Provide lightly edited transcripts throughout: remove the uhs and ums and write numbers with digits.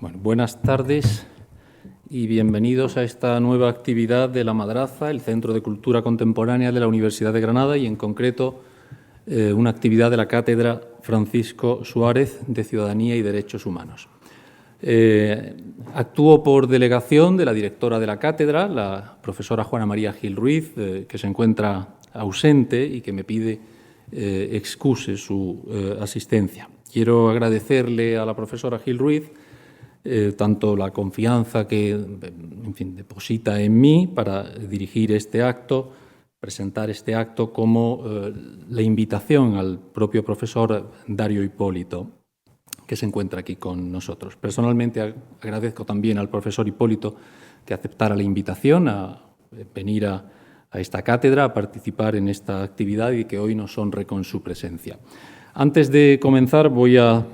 Bueno, buenas tardes y bienvenidos a esta nueva actividad de la Madraza, el Centro de Cultura Contemporánea de la Universidad de Granada y, en concreto, una actividad de la Cátedra Francisco Suárez de Ciudadanía y Derechos Humanos. Actúo por delegación de la directora de la cátedra, la profesora Juana María Gil Ruiz, que se encuentra ausente y que me pide excuse su asistencia. Quiero agradecerle a la profesora Gil Ruiz tanto la confianza que deposita en mí para dirigir este acto, presentar este acto, como la invitación al propio profesor Dario Hipólito, que se encuentra aquí con nosotros. Personalmente agradezco también al profesor Hipólito que aceptara la invitación a venir a esta cátedra, a participar en esta actividad y que hoy nos honre con su presencia. Antes de comenzar voy a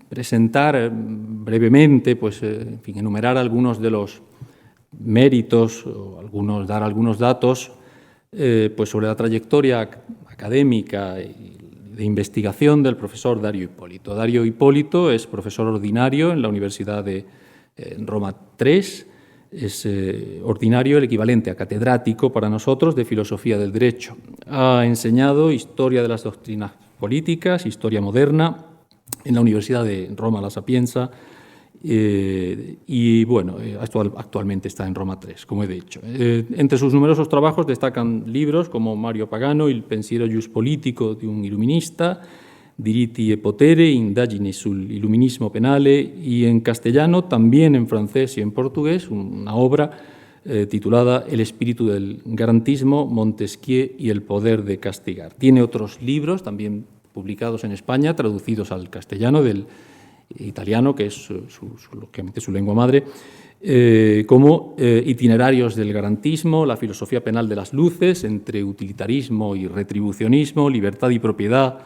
presentar brevemente, enumerar algunos de los méritos, o dar algunos datos sobre la trayectoria académica y de investigación del profesor Dario Hipólito. Dario Hipólito es profesor ordinario en la Universidad de Roma III, es ordinario, el equivalente a catedrático para nosotros de Filosofía del Derecho. Ha enseñado Historia de las Doctrinas Políticas, Historia Moderna, en la Universidad de Roma La Sapienza actualmente está en Roma III, como he dicho. Entre sus numerosos trabajos destacan libros como Mario Pagano, Il pensiero jus politico di un illuminista, Diritti e potere, indagini sul illuminismo penale, y en castellano, también en francés y en portugués, una obra titulada El espíritu del garantismo, Montesquieu y el poder de castigar. Tiene otros libros también publicados en España, traducidos al castellano del italiano, que es lógicamente su lengua madre, como Itinerarios del garantismo, La filosofía penal de las luces, entre utilitarismo y retribucionismo, Libertad y propiedad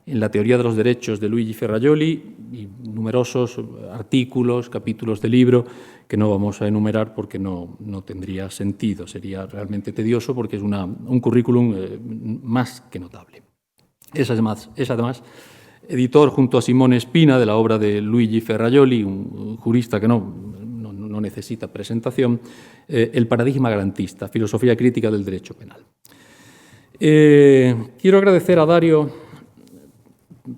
en la teoría de los derechos de Luigi Ferrajoli, y numerosos artículos, capítulos de libro que no vamos a enumerar porque no tendría sentido, sería realmente tedioso porque es un currículum más que notable. Es además editor junto a Simone Espina de la obra de Luigi Ferrajoli, un jurista que no necesita presentación, El paradigma garantista, filosofía crítica del derecho penal. Quiero agradecer a Dario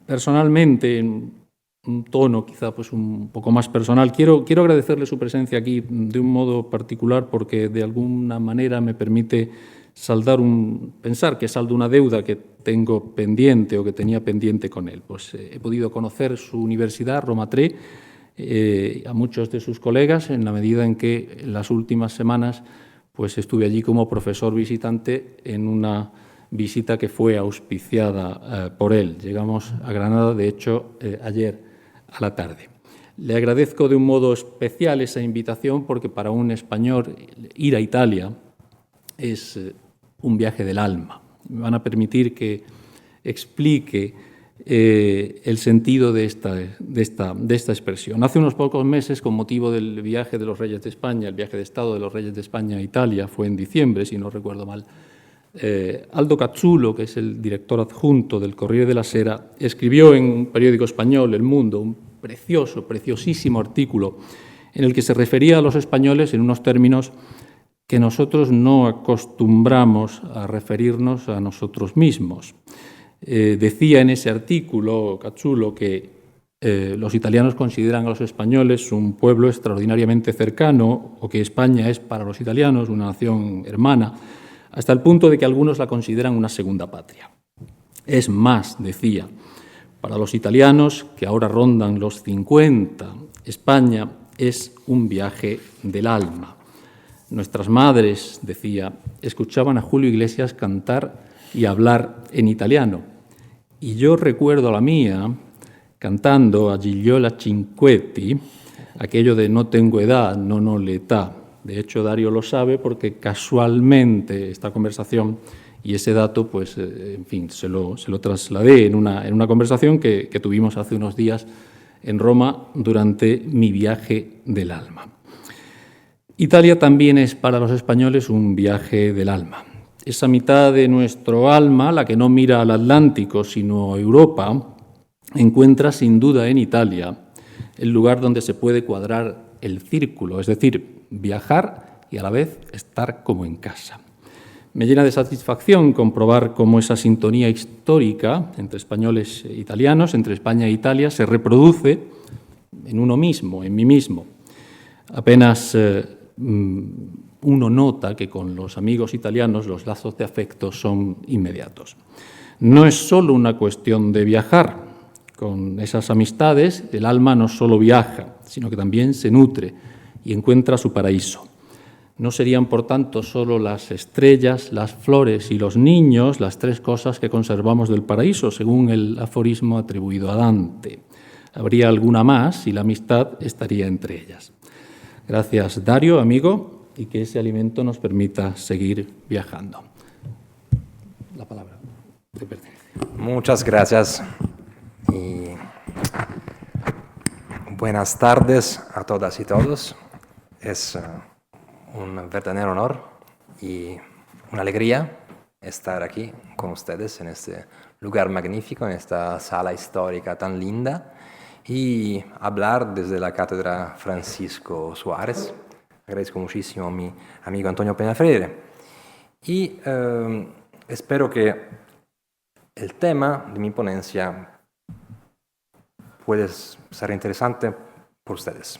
personalmente, en un tono quizá un poco más personal. Quiero agradecerle su presencia aquí de un modo particular porque de alguna manera me permite pensar que saldo una deuda que tengo pendiente o que tenía pendiente con él. He podido conocer su universidad, Roma III, a muchos de sus colegas, en la medida en que en las últimas semanas estuve allí como profesor visitante en una visita que fue auspiciada por él. Llegamos a Granada, de hecho, ayer a la tarde. Le agradezco de un modo especial esa invitación porque para un español ir a Italia es un viaje del alma. Me van a permitir que explique el sentido de esta expresión. Hace unos pocos meses, con motivo del viaje de los Reyes de España, el viaje de Estado de los Reyes de España a Italia, fue en diciembre, si no recuerdo mal, Aldo Cazzulo, que es el director adjunto del Corriere della Sera, escribió en un periódico español, El Mundo, un preciosísimo artículo en el que se refería a los españoles en unos términos que nosotros no acostumbramos a referirnos a nosotros mismos. Decía en ese artículo Cazzulo que los italianos consideran a los españoles un pueblo extraordinariamente cercano, o que España es para los italianos una nación hermana, hasta el punto de que algunos la consideran una segunda patria. Es más, decía, para los italianos, que ahora rondan los 50, España es un viaje del alma. Nuestras madres, decía, escuchaban a Julio Iglesias cantar y hablar en italiano. Y yo recuerdo a la mía cantando a Gigliola Cinquetti, aquello de no tengo edad, no l'età. De hecho, Dario lo sabe porque casualmente esta conversación y ese dato, se lo trasladé en una conversación que tuvimos hace unos días en Roma durante mi viaje del alma. Italia también es para los españoles un viaje del alma. Esa mitad de nuestro alma, la que no mira al Atlántico sino a Europa, encuentra sin duda en Italia el lugar donde se puede cuadrar el círculo, es decir, viajar y a la vez estar como en casa. Me llena de satisfacción comprobar cómo esa sintonía histórica entre españoles e italianos, entre España e Italia, se reproduce en uno mismo, en mí mismo. Apenas uno nota que con los amigos italianos los lazos de afecto son inmediatos. No es solo una cuestión de viajar. Con esas amistades, el alma no solo viaja, sino que también se nutre y encuentra su paraíso. No serían, por tanto, solo las estrellas, las flores y los niños las tres cosas que conservamos del paraíso, según el aforismo atribuido a Dante. Habría alguna más y la amistad estaría entre ellas. Gracias, Dario, amigo, y que ese alimento nos permita seguir viajando. La palabra te pertenece. Muchas gracias y buenas tardes a todas y todos. Es un verdadero honor y una alegría estar aquí con ustedes en este lugar magnífico, en esta sala histórica tan linda y hablar desde la Cátedra Francisco Suárez. Agradezco muchísimo a mi amigo Antonio Peñafreire y espero que el tema de mi ponencia puede ser interesante por ustedes.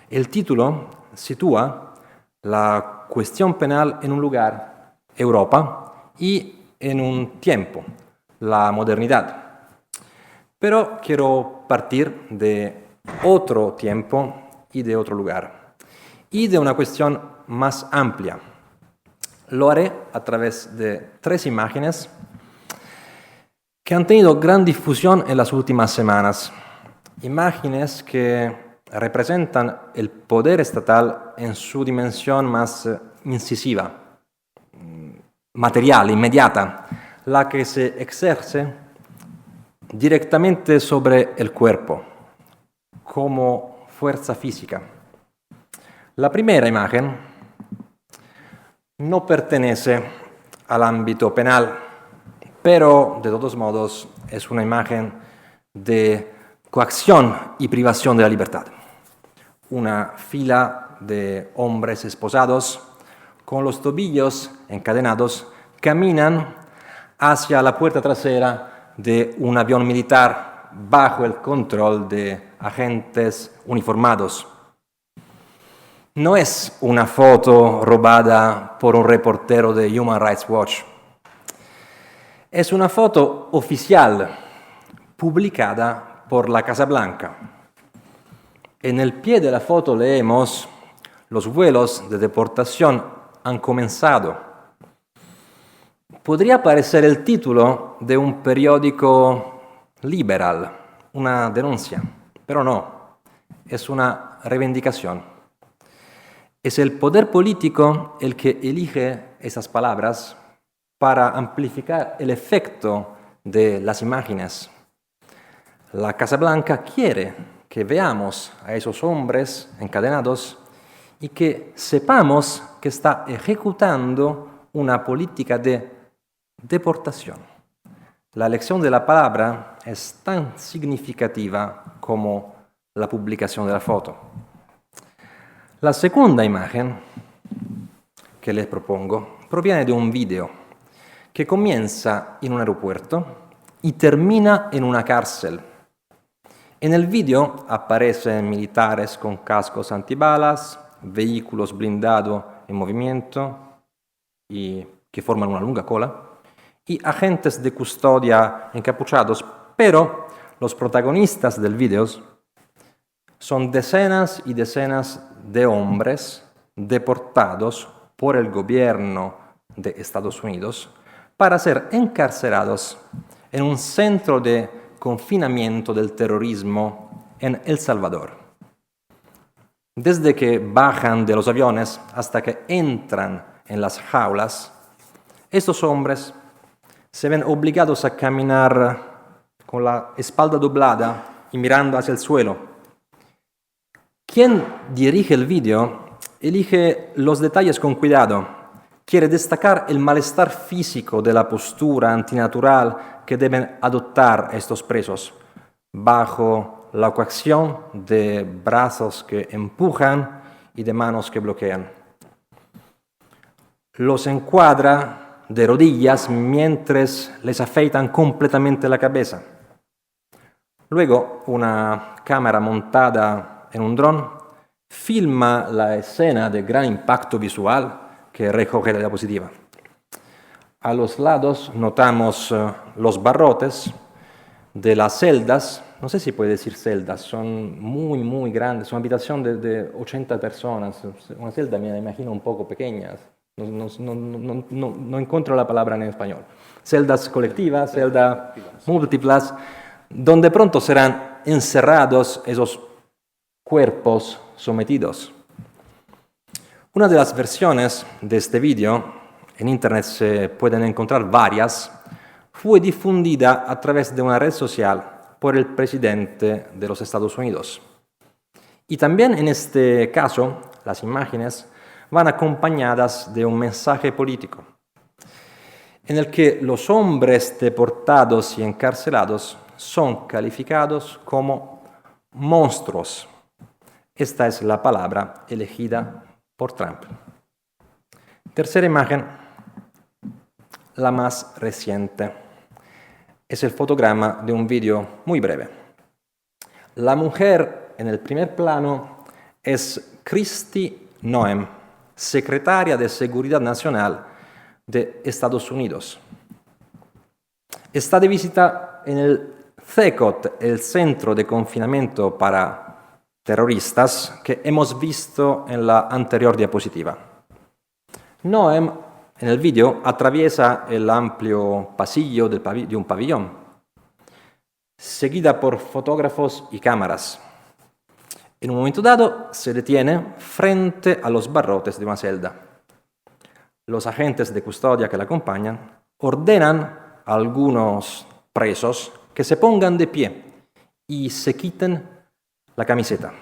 El título sitúa la cuestión penal en un lugar, Europa, y en un tiempo, la modernidad. Pero quiero partir de otro tiempo y de otro lugar, y de una cuestión más amplia. Lo haré a través de 3 imágenes que han tenido gran difusión en las últimas semanas. Imágenes que representan el poder estatal en su dimensión más incisiva, material, inmediata, la que se ejerce directamente sobre el cuerpo, como fuerza física. La primera imagen no pertenece al ámbito penal, pero de todos modos es una imagen de coacción y privación de la libertad. Una fila de hombres esposados con los tobillos encadenados caminan hacia la puerta trasera de un avión militar bajo el control de agentes uniformados. No es una foto robada por un reportero de Human Rights Watch. Es una foto oficial publicada por la Casa Blanca. En el pie de la foto leemos: los vuelos de deportación han comenzado. Podría parecer el título de un periódico liberal, una denuncia, pero no, es una reivindicación. Es el poder político el que elige esas palabras para amplificar el efecto de las imágenes. La Casa Blanca quiere que veamos a esos hombres encadenados y que sepamos que está ejecutando una política de deportación. La elección de la palabra es tan significativa como la publicación de la foto. La segunda imagen que les propongo proviene de un video que comienza en un aeropuerto y termina en una cárcel. En el video aparecen militares con cascos antibalas, vehículos blindados en movimiento y que forman una lunga cola, y agentes de custodia encapuchados, pero los protagonistas del video son decenas y decenas de hombres deportados por el gobierno de Estados Unidos para ser encarcelados en un centro de confinamiento del terrorismo en El Salvador. Desde que bajan de los aviones hasta que entran en las jaulas, estos hombres se ven obligados a caminar con la espalda doblada y mirando hacia el suelo. Quien dirige el vídeo elige los detalles con cuidado. Quiere destacar el malestar físico de la postura antinatural que deben adoptar estos presos bajo la coacción de brazos que empujan y de manos que bloquean. Los encuadra de rodillas mientras les afeitan completamente la cabeza. Luego, una cámara montada en un dron filma la escena de gran impacto visual que recoge la diapositiva. A los lados notamos los barrotes de las celdas. No sé si puede decir celdas, son muy grandes, son habitaciones de 80 personas. Una celda me la imagino un poco pequeña, no encuentro la palabra en español. Celdas colectivas, celdas múltiples, donde pronto serán encerrados esos cuerpos sometidos. Una de las versiones de este vídeo, en internet se pueden encontrar varias, fue difundida a través de una red social por el presidente de los Estados Unidos. Y también en este caso, las imágenes van acompañadas de un mensaje político, en el que los hombres deportados y encarcelados son calificados como monstruos. Esta es la palabra elegida por Trump. Tercera imagen, la más reciente. Es el fotograma de un vídeo muy breve. La mujer en el primer plano es Kristi Noem, secretaria de Seguridad Nacional de Estados Unidos. Está de visita en el CECOT, el Centro de Confinamiento para Terroristas, que hemos visto en la anterior diapositiva. Noem, en el vídeo, atraviesa el amplio pasillo de un pabellón, seguida por fotógrafos y cámaras. En un momento dado, se detiene frente a los barrotes de una celda. Los agentes de custodia que la acompañan ordenan a algunos presos que se pongan de pie y se quiten la camiseta.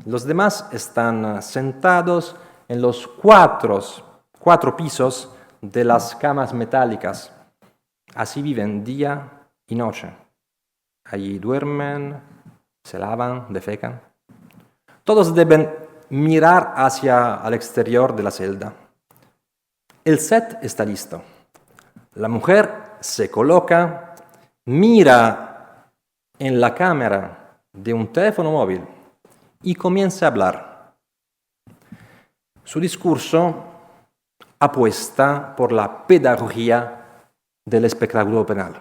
Los demás están sentados en los cuatro pisos de las camas metálicas. Así viven día y noche. Allí duermen, se lavan, defecan. Todos deben mirar hacia el exterior de la celda. El set está listo. La mujer se coloca, mira en la cámara de un teléfono móvil y comienza a hablar. Su discurso apuesta por la pedagogía del espectáculo penal.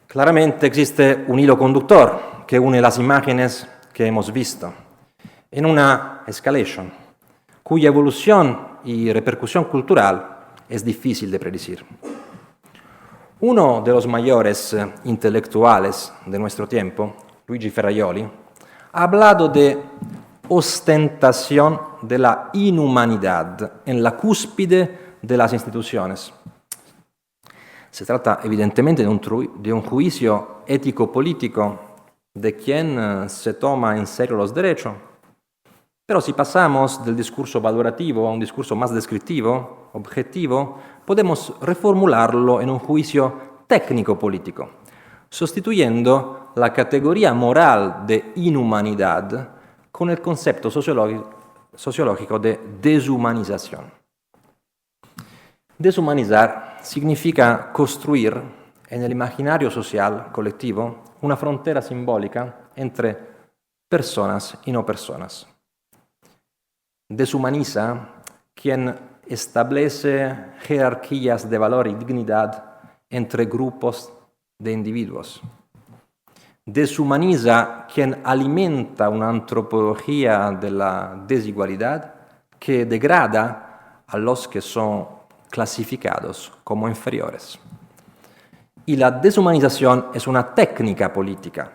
Claramente existe un hilo conductor que une las imágenes que hemos visto en una escalation cuya evolución y repercusión cultural es difícil de predecir. Uno de los mayores intelectuales de nuestro tiempo, Luigi Ferraioli, ha hablado de ostentación de la inhumanidad en la cúspide de las instituciones. Se trata evidentemente de un juicio ético-político de quien se toma en serio los derechos, pero si pasamos del discurso valorativo a un discurso más descriptivo, objetivo, podemos reformularlo en un juicio técnico-político, sustituyendo la categoría moral de inhumanidad con el concepto sociológico de deshumanización. Deshumanizar significa construir en el imaginario social colectivo una frontera simbólica entre personas y no personas. Deshumaniza quien establece jerarquías de valor y dignidad entre grupos de individuos. Deshumaniza quien alimenta una antropología de la desigualdad que degrada a los que son clasificados como inferiores. Y la deshumanización es una técnica política,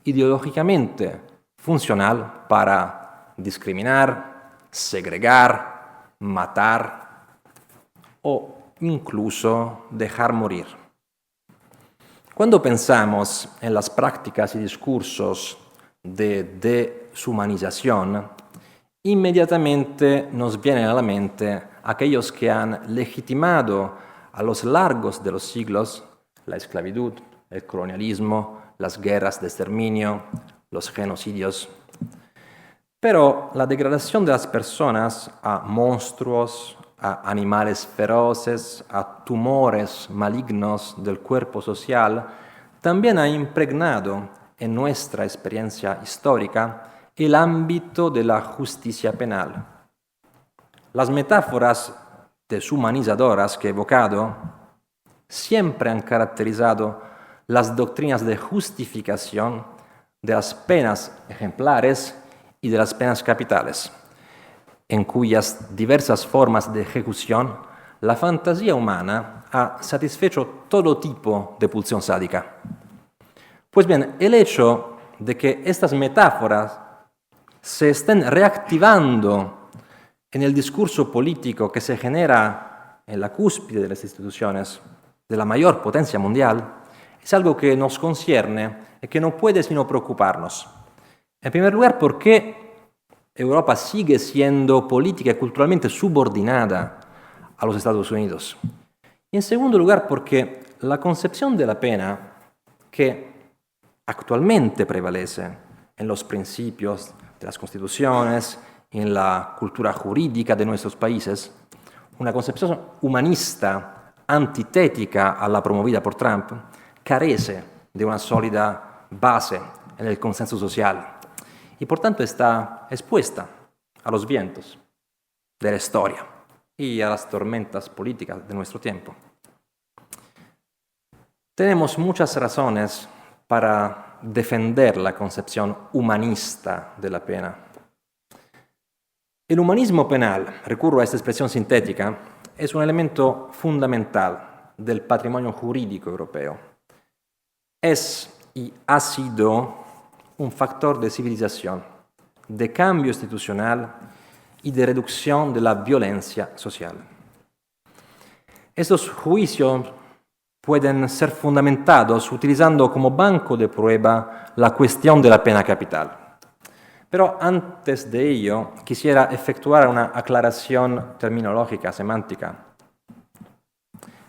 ideológicamente funcional para discriminar, segregar, matar o incluso dejar morir. Cuando pensamos en las prácticas y discursos de deshumanización, inmediatamente nos vienen a la mente aquellos que han legitimado a lo largo de los siglos la esclavitud, el colonialismo, las guerras de exterminio, los genocidios. Pero la degradación de las personas a monstruos, a animales feroces, a tumores malignos del cuerpo social, también ha impregnado en nuestra experiencia histórica el ámbito de la justicia penal. Las metáforas deshumanizadoras que he evocado siempre han caracterizado las doctrinas de justificación de las penas ejemplares y de las penas capitales, en cuyas diversas formas de ejecución la fantasía humana ha satisfecho todo tipo de pulsión sádica. Pues bien, el hecho de que estas metáforas se estén reactivando en el discurso político que se genera en la cúspide de las instituciones de la mayor potencia mundial es algo que nos concierne y que no puede sino preocuparnos. En primer lugar, porque Europa sigue siendo política y culturalmente subordinada a los Estados Unidos. Y en segundo lugar, porque la concepción de la pena que actualmente prevalece en los principios de las constituciones, en la cultura jurídica de nuestros países, una concepción humanista antitética a la promovida por Trump, carece de una sólida base en el consenso social y por tanto está expuesta a los vientos de la historia y a las tormentas políticas de nuestro tiempo. Tenemos muchas razones para defender la concepción humanista de la pena. El humanismo penal, recurro a esta expresión sintética, es un elemento fundamental del patrimonio jurídico europeo. Es y ha sido un factor de civilización, de cambio institucional y de reducción de la violencia social. Estos juicios pueden ser fundamentados utilizando como banco de prueba la cuestión de la pena capital. Pero antes de ello, quisiera efectuar una aclaración terminológica, semántica.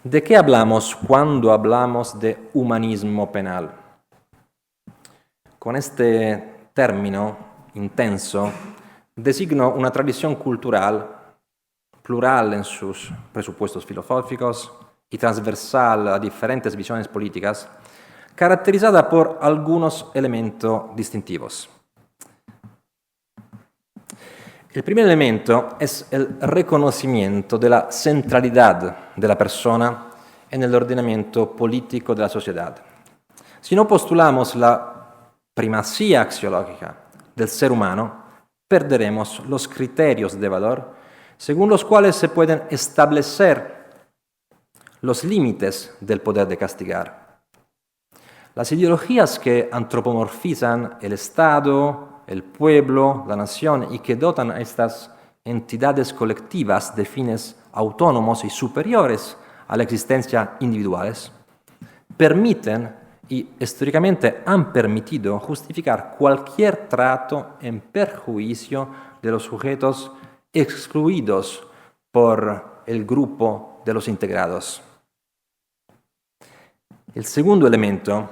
¿De qué hablamos cuando hablamos de humanismo penal? Con este término intenso, designo una tradición cultural plural en sus presupuestos filosóficos y transversal a diferentes visiones políticas, caracterizada por algunos elementos distintivos. El primer elemento es el reconocimiento de la centralidad de la persona en el ordenamiento político de la sociedad. Si no postulamos la primacía axiológica del ser humano, perderemos los criterios de valor según los cuales se pueden establecer los límites del poder de castigar. Las ideologías que antropomorfizan el Estado, el pueblo, la nación y que dotan a estas entidades colectivas de fines autónomos y superiores a la existencia individuales, permiten y históricamente han permitido justificar cualquier trato en perjuicio de los sujetos excluidos por el grupo de los integrados. El segundo elemento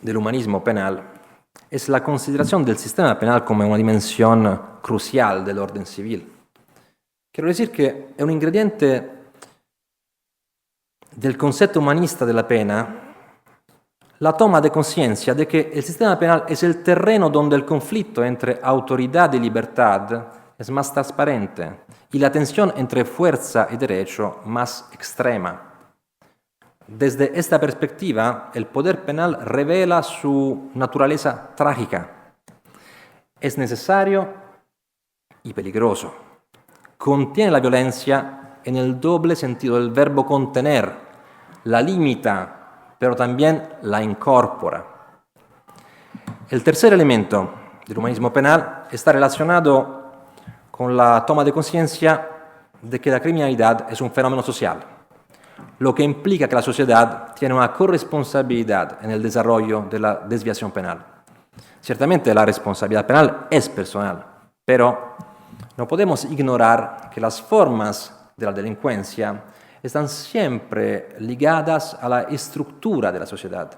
del humanismo penal es la consideración del sistema penal como una dimensión crucial del orden civil. Quiero decir que es un ingrediente del concepto humanista de la pena la toma de conciencia de que el sistema penal es el terreno donde el conflicto entre autoridad y libertad es más transparente y la tensión entre fuerza y derecho más extrema. Desde esta perspectiva, el poder penal revela su naturaleza trágica. Es necesario y peligroso. Contiene la violencia en el doble sentido del verbo contener, la limita, pero también la incorpora. El tercer elemento del humanismo penal está relacionado con la toma de conciencia de que la criminalidad es un fenómeno social, lo que implica que la sociedad tiene una corresponsabilidad en el desarrollo de la desviación penal. Ciertamente la responsabilidad penal es personal, pero no podemos ignorar que las formas de la delincuencia están siempre ligadas a la estructura de la sociedad.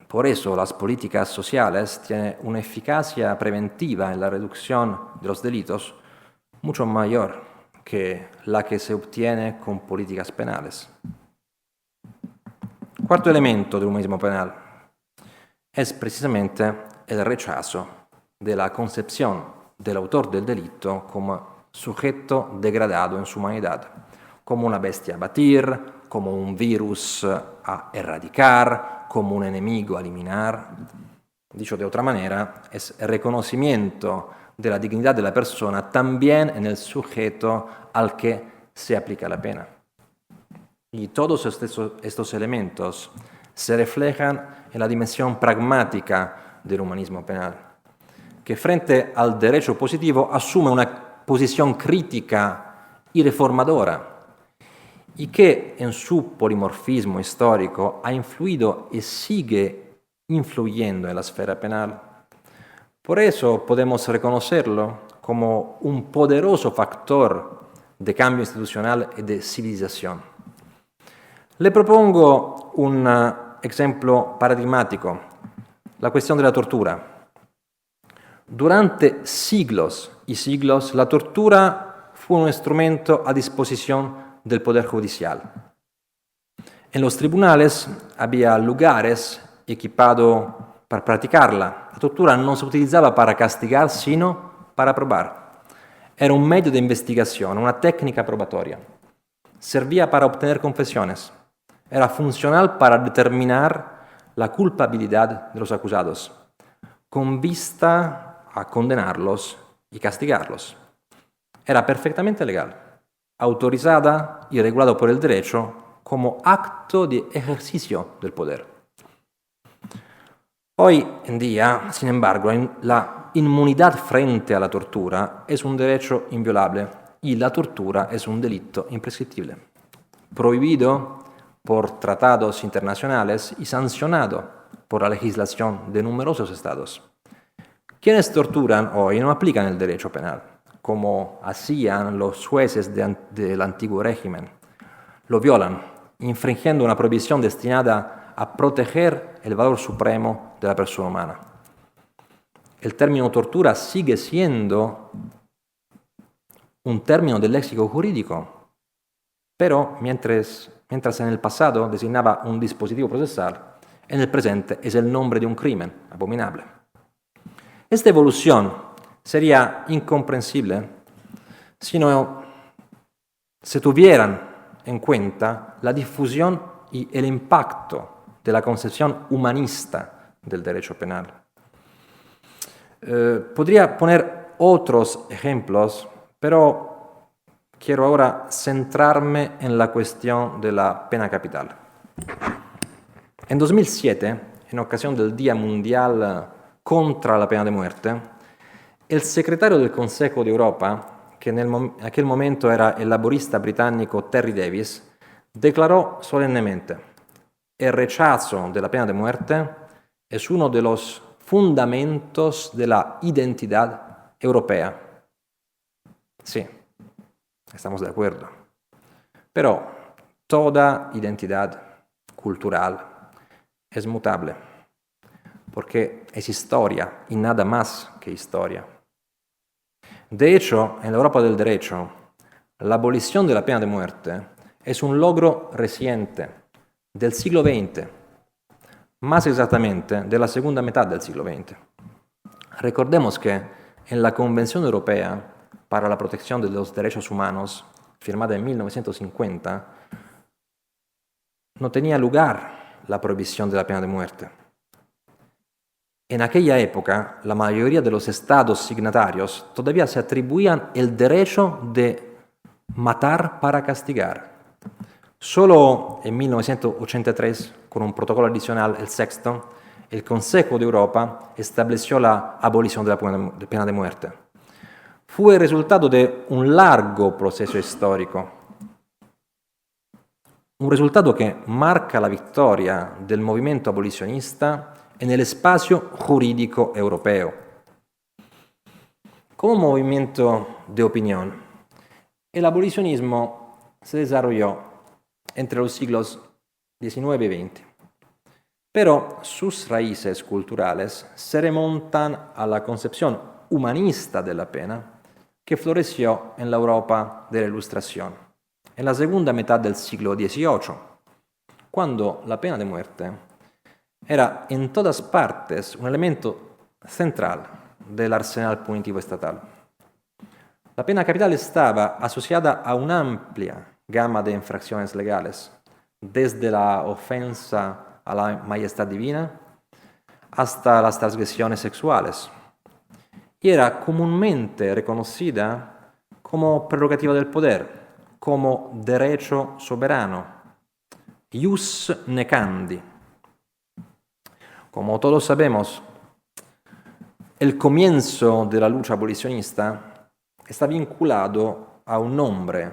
Por eso las políticas sociales tienen una eficacia preventiva en la reducción de los delitos mucho mayor que la que se obtiene con políticas penales. Cuarto elemento del humanismo penal es precisamente el rechazo de la concepción del autor del delito como sujeto degradado en su humanidad, como una bestia a batir, como un virus a erradicar, como un enemigo a eliminar. Dicho de otra manera, es el reconocimiento de la dignidad de la persona también en el sujeto al que se aplica la pena. Y todos estos elementos se reflejan en la dimensión pragmática del humanismo penal, que frente al derecho positivo asume una posición crítica y reformadora, y que en su polimorfismo histórico ha influido y sigue influyendo en la esfera penal. Por eso podemos reconocerlo como un poderoso factor de cambio institucional y de civilización. Le propongo un ejemplo paradigmático, la cuestión de la tortura. Durante siglos y siglos, la tortura fue un instrumento a disposición del Poder Judicial. En los tribunales había lugares equipados para practicarla. La tortura no se utilizaba para castigar, sino para probar. Era un medio de investigación, una técnica probatoria. Servía para obtener confesiones. Era funcional para determinar la culpabilidad de los acusados, con vista a condenarlos y castigarlos. Era perfectamente legal, autorizada y regulada por el derecho como acto de ejercicio del poder. Hoy en día, sin embargo, la inmunidad frente a la tortura es un derecho inviolable y la tortura es un delito imprescriptible, prohibido por tratados internacionales y sancionado por la legislación de numerosos estados. Quienes torturan hoy no aplican el derecho penal, como hacían los jueces del antiguo régimen. Lo violan, infringiendo una prohibición destinada a proteger el valor supremo de la persona humana. El término tortura sigue siendo un término del léxico jurídico, pero mientras en el pasado designaba un dispositivo procesal, en el presente es el nombre de un crimen abominable. Esta evolución sería incomprensible si no se tuvieran en cuenta la difusión y el impacto de la concepción humanista del derecho penal. Podría poner otros ejemplos, pero quiero ahora centrarme en la cuestión de la pena capital. En 2007, en ocasión del Día Mundial contra la pena de muerte, el secretario del Consejo de Europa, que en aquel momento era el laborista británico Terry Davis, declaró solemnemente: el rechazo de la pena de muerte es uno de los fundamentos de la identidad europea. Sí, estamos de acuerdo. Pero toda identidad cultural es mutable, porque es historia y nada más que historia. De hecho, en la Europa del derecho, la abolición de la pena de muerte es un logro reciente del siglo XX, más exactamente de la segunda mitad del siglo XX. Recordemos que en la Convención Europea para la Protección de los Derechos Humanos, firmada en 1950, no tenía lugar la prohibición de la pena de muerte. En aquella época, la mayoría de los estados signatarios todavía se atribuían el derecho de matar para castigar. Solo en 1983, con un protocolo adicional, el sexto, el Consejo de Europa estableció la abolición de la pena de muerte. Fue el resultado de un largo proceso histórico, un resultado que marca la victoria del movimiento abolicionista en el espacio jurídico europeo. Como movimiento de opinión, el abolicionismo se desarrolló entre los siglos XIX y XX. pero sus raíces culturales se remontan a la concepción humanista de la pena que floreció en la Europa de la Ilustración, en la segunda mitad del siglo XVIII, cuando la pena de muerte era en todas partes un elemento central del arsenal punitivo estatal. La pena capital estaba asociada a una amplia gama de infracciones legales, desde la ofensa a la majestad divina hasta las transgresiones sexuales, y era comúnmente reconocida como prerrogativa del poder, como derecho soberano, ius necandi. Como todos sabemos, el comienzo de la lucha abolicionista está vinculado a un nombre,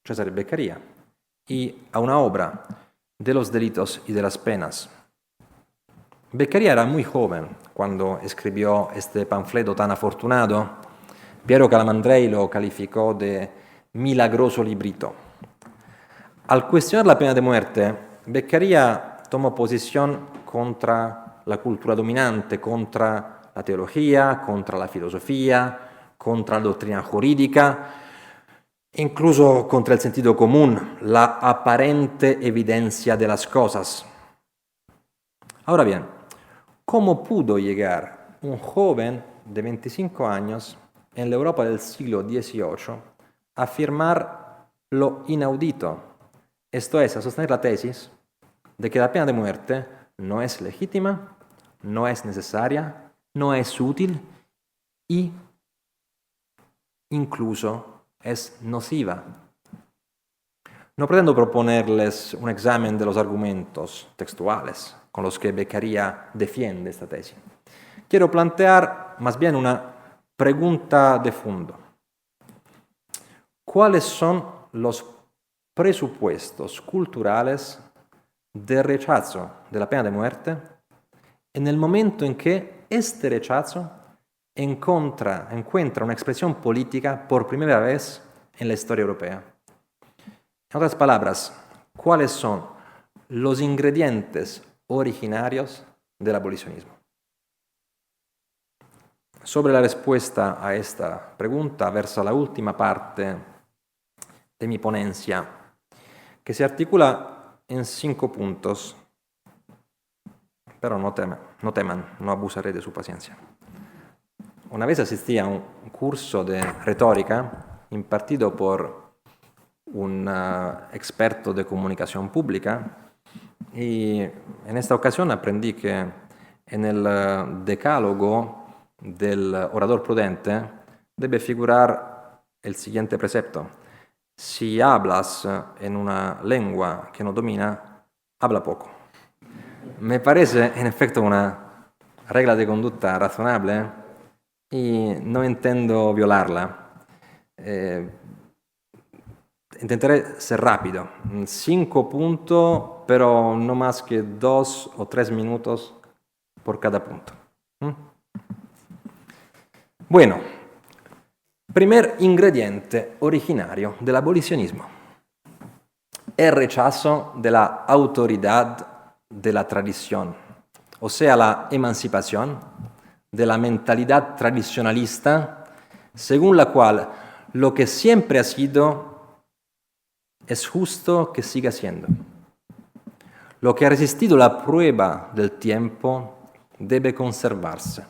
Cesare Beccaria, y a una obra, de los delitos y de las penas. Beccaria era muy joven cuando escribió este panfleto tan afortunado. Piero Calamandrei lo calificó de milagroso librito. Al cuestionar la pena de muerte, Beccaria tomó posición contra la cultura dominante, contra la teología, contra la filosofía, contra la doctrina jurídica, incluso contra el sentido común, la aparente evidencia de las cosas. Ahora bien, ¿cómo pudo llegar un joven de 25 años en la Europa del siglo XVIII a afirmar lo inaudito? Esto es, a sostener la tesis de que la pena de muerte no es legítima, no es necesaria, no es útil y incluso es nociva. No pretendo proponerles un examen de los argumentos textuales con los que Beccaria defiende esta tesis. Quiero plantear más bien una pregunta de fondo. ¿Cuáles son los presupuestos culturales de rechazo de la pena de muerte en el momento en que este rechazo encuentra una expresión política por primera vez en la historia europea? En otras palabras, ¿cuáles son los ingredientes originarios del abolicionismo? Sobre la respuesta a esta pregunta versa la última parte de mi ponencia, que se articula en 5 puntos, pero no teman, no abusaré de su paciencia. Una vez asistí a un curso de retórica impartido por un experto de comunicación pública y en esta ocasión aprendí que en el decálogo del orador prudente debe figurar el siguiente precepto: si hablas en una lengua que no domina, habla poco. Me parece en efecto una regla de conducta razonable y no intento violarla. Intentaré ser rápido. 5 puntos, pero no más que 2 o 3 minutos por cada punto. Bueno, primer ingrediente originario del abolicionismo: el rechazo de la autoridad de la tradición, o sea, la emancipación de la mentalidad tradicionalista, según la cual lo que siempre ha sido es justo que siga siendo. Lo que ha resistido la prueba del tiempo debe conservarse.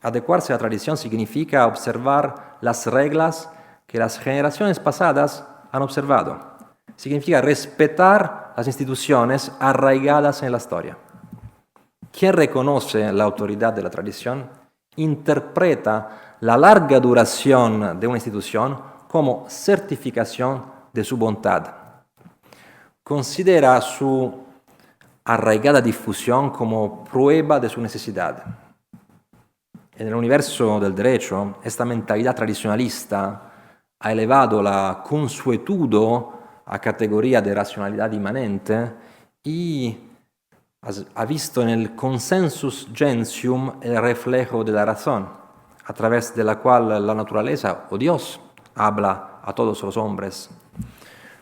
Adecuarse a la tradición significa observar las reglas que las generaciones pasadas han observado. Significa respetar las instituciones arraigadas en la historia. Quien reconoce la autoridad de la tradición interpreta la larga duración de una institución como certificación de su bondad. Considera su arraigada difusión como prueba de su necesidad. En el universo del derecho, esta mentalidad tradicionalista ha elevado la consuetudo a categoría de racionalidad inmanente y ha visto en el consensus gentium el reflejo de la razón, a través de la cual la naturaleza o Dios habla a todos los hombres.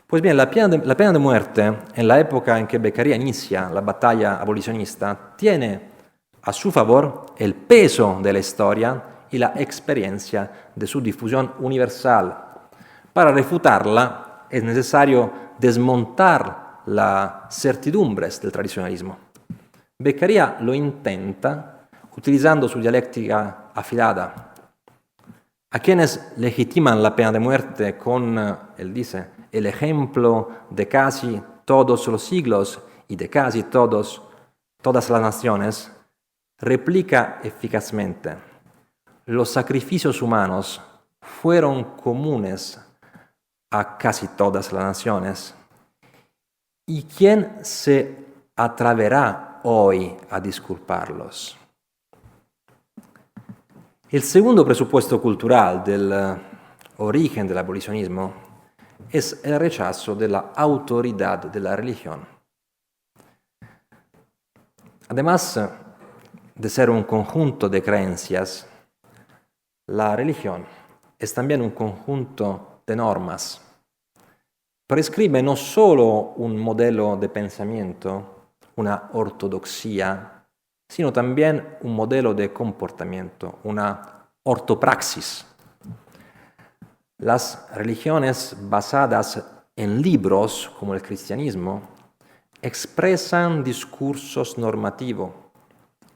Pues bien, la pena de muerte, en la época en que Beccaria inicia la batalla abolicionista, tiene a su favor el peso de la historia y la experiencia de su difusión universal. Para refutarla es necesario desmontar las certidumbres del tradicionalismo. Beccaria lo intenta utilizando su dialéctica afilada. A quienes legitiman la pena de muerte con, él dice, el ejemplo de casi todos los siglos y de casi todas las naciones, replica eficazmente: los sacrificios humanos fueron comunes a casi todas las naciones. ¿Y quién se atreverá hoy a disculparlos? El segundo presupuesto cultural del origen del abolicionismo es el rechazo de la autoridad de la religión. Además de ser un conjunto de creencias, la religión es también un conjunto de normas. Prescribe no solo un modelo de pensamiento, una ortodoxia, sino también un modelo de comportamiento, una ortopraxis. Las religiones basadas en libros, como el cristianismo, expresan discursos normativos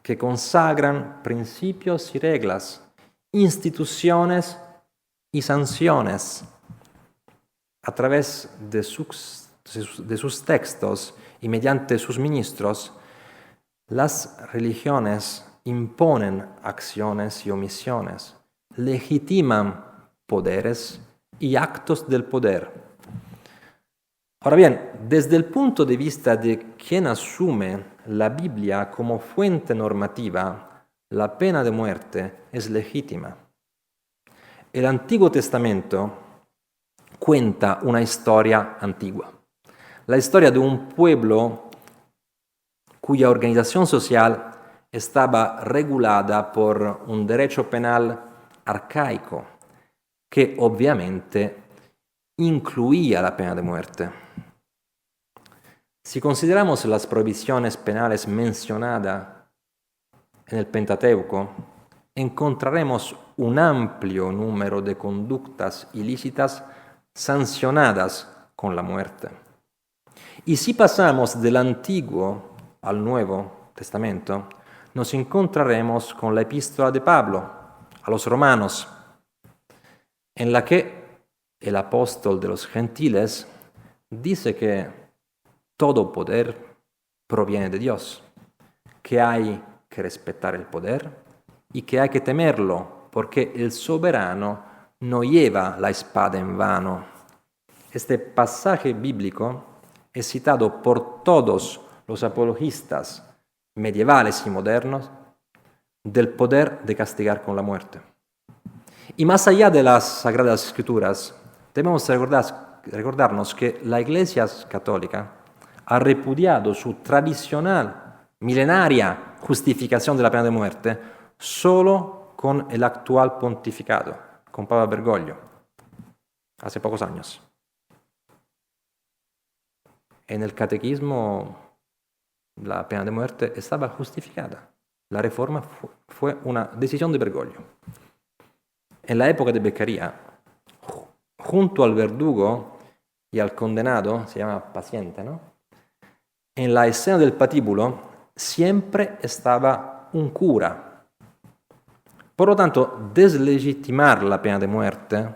que consagran principios y reglas, instituciones y sanciones. A través de sus textos y mediante sus ministros, las religiones imponen acciones y omisiones, legitiman poderes y actos del poder. Ahora bien, desde el punto de vista de quien asume la Biblia como fuente normativa, la pena de muerte es legítima. El Antiguo Testamento cuenta una historia antigua, la historia de un pueblo cuya organización social estaba regulada por un derecho penal arcaico, que obviamente incluía la pena de muerte. Si consideramos las prohibiciones penales mencionadas en el Pentateuco, encontraremos un amplio número de conductas ilícitas sancionadas con la muerte. Y si pasamos del Antiguo al Nuevo Testamento, nos encontraremos con la epístola de Pablo a los romanos, en la que el apóstol de los gentiles dice que todo poder proviene de Dios, que hay que respetar el poder y que hay que temerlo, porque el soberano no lleva la espada en vano. Este pasaje bíblico es citado por todos los apologistas medievales y modernos del poder de castigar con la muerte. Y más allá de las Sagradas Escrituras, debemos recordarnos que la Iglesia Católica ha repudiado su tradicional, milenaria justificación de la pena de muerte solo con el actual pontificado, con Papa Bergoglio, hace pocos años. En el catequismo la pena de muerte estaba justificada. La reforma fue una decisión de Bergoglio. En la época de Beccaria, junto al verdugo y al condenado, se llama paciente, ¿no? En la escena del patíbulo siempre estaba un cura. Por lo tanto, deslegitimar la pena de muerte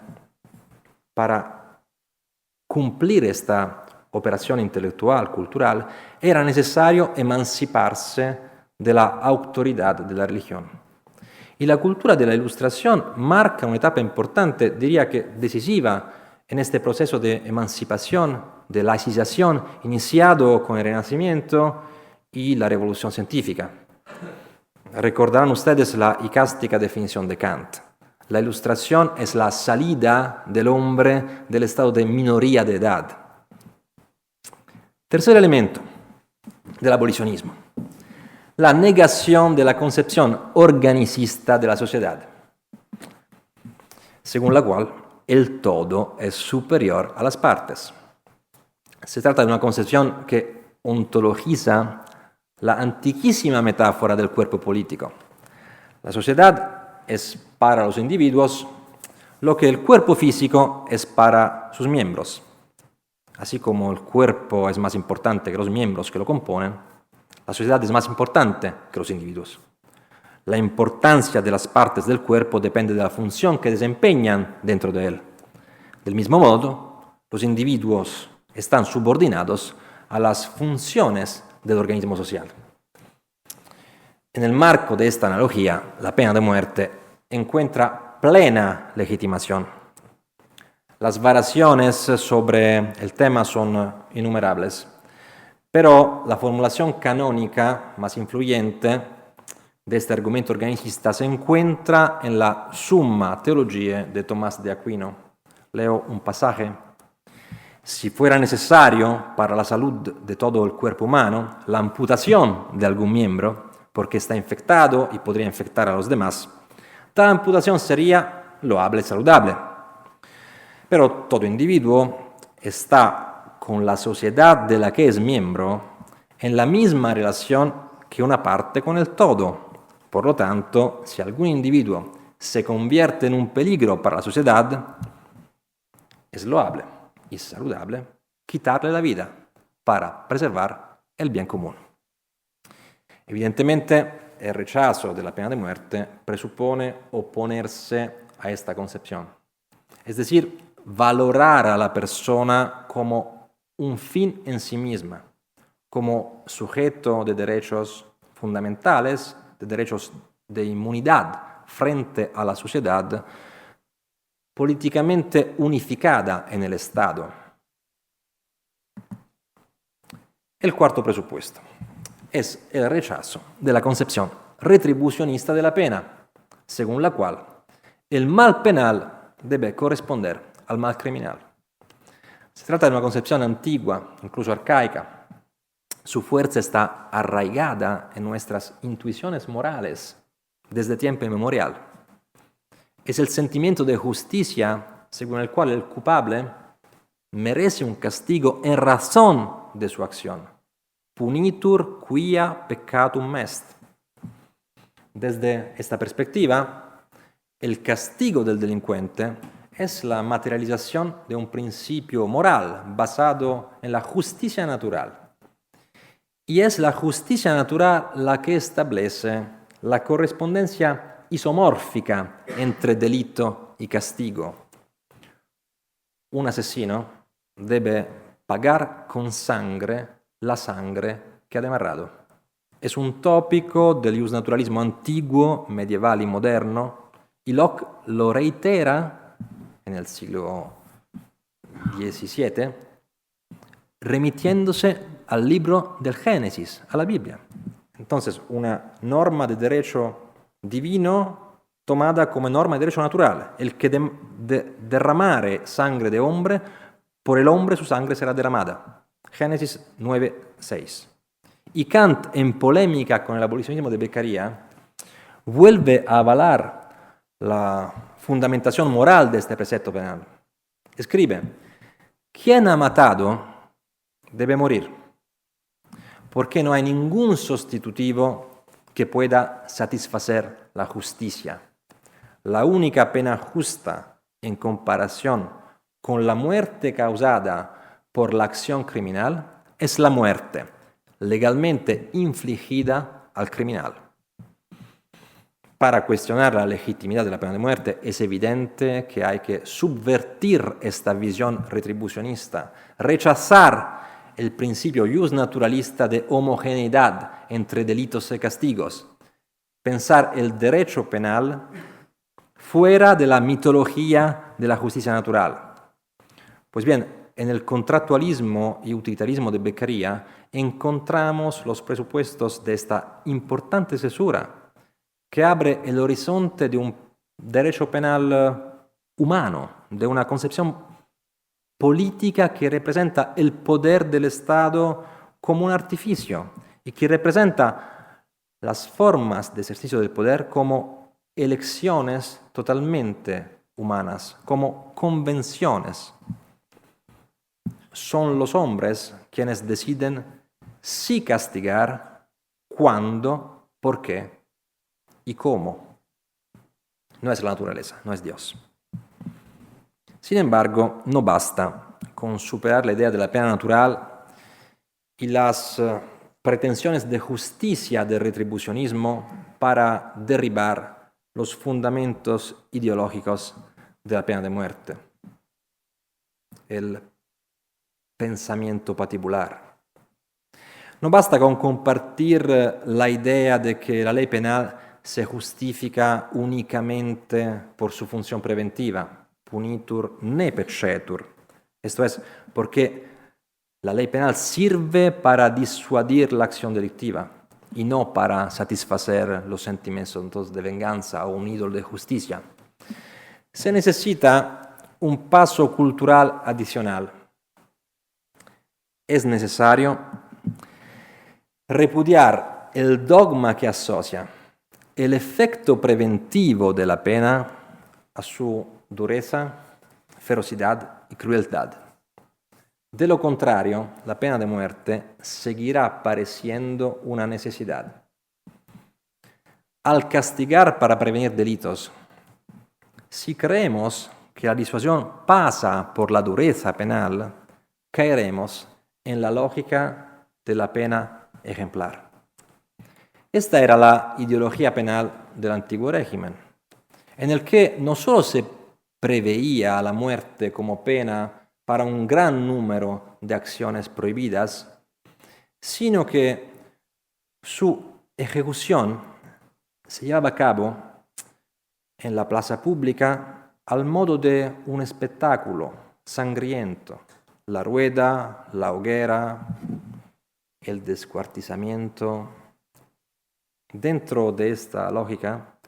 para cumplir esta operación intelectual, cultural, era necesario emanciparse de la autoridad de la religión. Y la cultura de la Ilustración marca una etapa importante, diría que decisiva, en este proceso de emancipación, de laicización, iniciado con el Renacimiento y la Revolución Científica. Recordarán ustedes la icástica definición de Kant. La Ilustración es la salida del hombre del estado de minoría de edad. Tercer elemento del abolicionismo: la negación de la concepción organicista de la sociedad, según la cual el todo es superior a las partes. Se trata de una concepción que ontologiza la antiquísima metáfora del cuerpo político. La sociedad es para los individuos lo que el cuerpo físico es para sus miembros. Así como el cuerpo es más importante que los miembros que lo componen, la sociedad es más importante que los individuos. La importancia de las partes del cuerpo depende de la función que desempeñan dentro de él. Del mismo modo, los individuos están subordinados a las funciones del organismo social. En el marco de esta analogía, la pena de muerte encuentra plena legitimación. Las variaciones sobre el tema son innumerables, pero la formulación canónica más influyente de este argumento organicista se encuentra en la Summa Theologiae de Tomás de Aquino. Leo un pasaje. Si fuera necesario para la salud de todo el cuerpo humano la amputación de algún miembro, porque está infectado y podría infectar a los demás, tal amputación sería loable y saludable. Pero todo individuo está con la sociedad de la que es miembro en la misma relación que una parte con el todo. Por lo tanto, si algún individuo se convierte en un peligro para la sociedad, es loable y saludable quitarle la vida para preservar el bien común. Evidentemente, el rechazo de la pena de muerte presupone oponerse a esta concepción, es decir, valorar a la persona como un fin en sí misma, como sujeto de derechos fundamentales, de derechos de inmunidad frente a la sociedad políticamente unificada en el Estado. El cuarto presupuesto es el rechazo de la concepción retribucionista de la pena, según la cual el mal penal debe corresponder al mal criminal. Se trata de una concepción antigua, incluso arcaica. Su fuerza está arraigada en nuestras intuiciones morales desde tiempo inmemorial. Es el sentimiento de justicia según el cual el culpable merece un castigo en razón de su acción. Punitur quia peccatum est. Desde esta perspectiva, el castigo del delincuente es la materialización de un principio moral basado en la justicia natural. Y es la justicia natural la que establece la correspondencia isomórfica entre delito y castigo. Un asesino debe pagar con sangre la sangre que ha demarrado. Es un tópico del justnaturalismo antiguo, medieval y moderno, y Locke lo reitera en el siglo XVII, remitiéndose al libro del Génesis, a la Biblia. Entonces, una norma de derecho divino tomada como norma de derecho natural. El que derramare sangre de hombre, por el hombre su sangre será derramada. Génesis 9:6. Y Kant, en polémica con el abolicionismo de Beccaria, vuelve a avalar la fundamentación moral de este precepto penal. Escribe: quien ha matado debe morir, porque no hay ningún sustitutivo que pueda satisfacer la justicia. La única pena justa en comparación con la muerte causada por la acción criminal es la muerte legalmente infligida al criminal. Para cuestionar la legitimidad de la pena de muerte es evidente que hay que subvertir esta visión retribucionista, rechazar el principio justnaturalista de homogeneidad entre delitos y castigos, pensar el derecho penal fuera de la mitología de la justicia natural. Pues bien, en el contractualismo y utilitarismo de Beccaria encontramos los presupuestos de esta importante cesura que abre el horizonte de un derecho penal humano, de una concepción política que representa el poder del Estado como un artificio y que representa las formas de ejercicio del poder como elecciones totalmente humanas, como convenciones. son los hombres quienes deciden si castigar, cuándo, por qué y cómo. No es la naturaleza, no es Dios. Sin embargo, no basta con superar la idea de la pena natural y las pretensiones de justicia del retribucionismo para derribar los fundamentos ideológicos de la pena de muerte. El pensamiento patibular. No basta con compartir la idea de que la ley penal se justifica únicamente por su función preventiva, punitur ne pecetur. Esto es, porque la ley penal sirve para disuadir la acción delictiva y no para satisfacer los sentimientos de venganza o un ídolo de justicia. Se necesita un paso cultural adicional. Es necesario repudiar el dogma que asocia el efecto preventivo de la pena a su dureza, ferocidad y crueldad. De lo contrario, la pena de muerte seguirá pareciendo una necesidad. Al castigar para prevenir delitos, si creemos que la disuasión pasa por la dureza penal, caeremos en la lógica de la pena ejemplar. Esta era la ideología penal del antiguo régimen, en el que no solo se preveía la muerte como pena para un gran número de acciones prohibidas, sino que su ejecución se llevaba a cabo en la plaza pública al modo de un espectáculo sangriento. La rueda, la hoguera, el descuartizamiento. Dentro de esta lógica,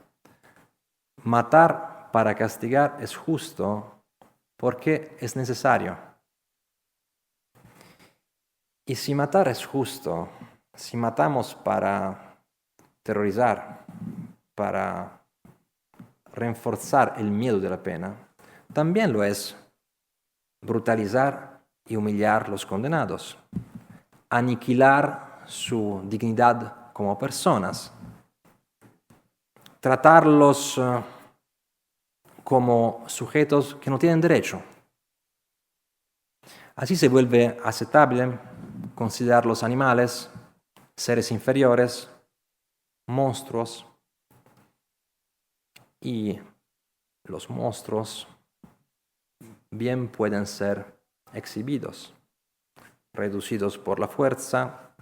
matar para castigar es justo porque es necesario. Y si matar es justo, si matamos para terrorizar, para reforzar el miedo de la pena, también lo es brutalizar y humillar a los condenados, aniquilar su dignidad como personas, tratarlos como sujetos que no tienen derecho. Así se vuelve aceptable considerar los animales seres inferiores, monstruos, y los monstruos bien pueden ser exhibidos, reducidos por la fuerza,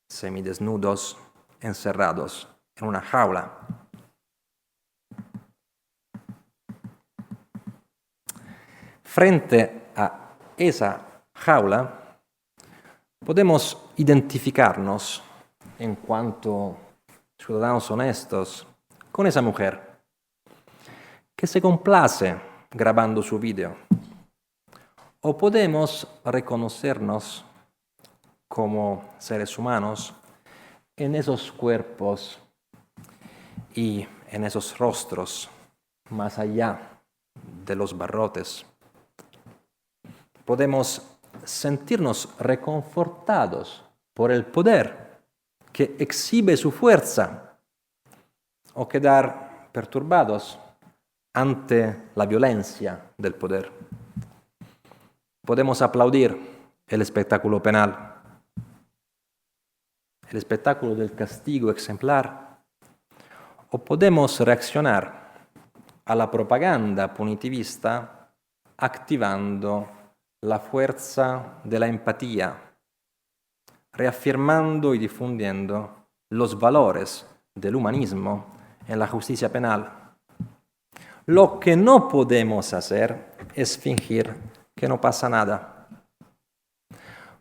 semidesnudos, encerrados en una jaula. Frente a esa jaula, podemos identificarnos en cuanto ciudadanos honestos con esa mujer que se complace grabando su video. O podemos reconocernos como seres humanos en esos cuerpos y en esos rostros más allá de los barrotes. Podemos sentirnos reconfortados por el poder que exhibe su fuerza o quedar perturbados ante la violencia del poder. Podemos aplaudir el espectáculo penal, el espectáculo del castigo ejemplar, o podemos reaccionar a la propaganda punitivista activando la fuerza de la empatía, reafirmando y difundiendo los valores del humanismo en la justicia penal. Lo que no podemos hacer es fingir que no pasa nada,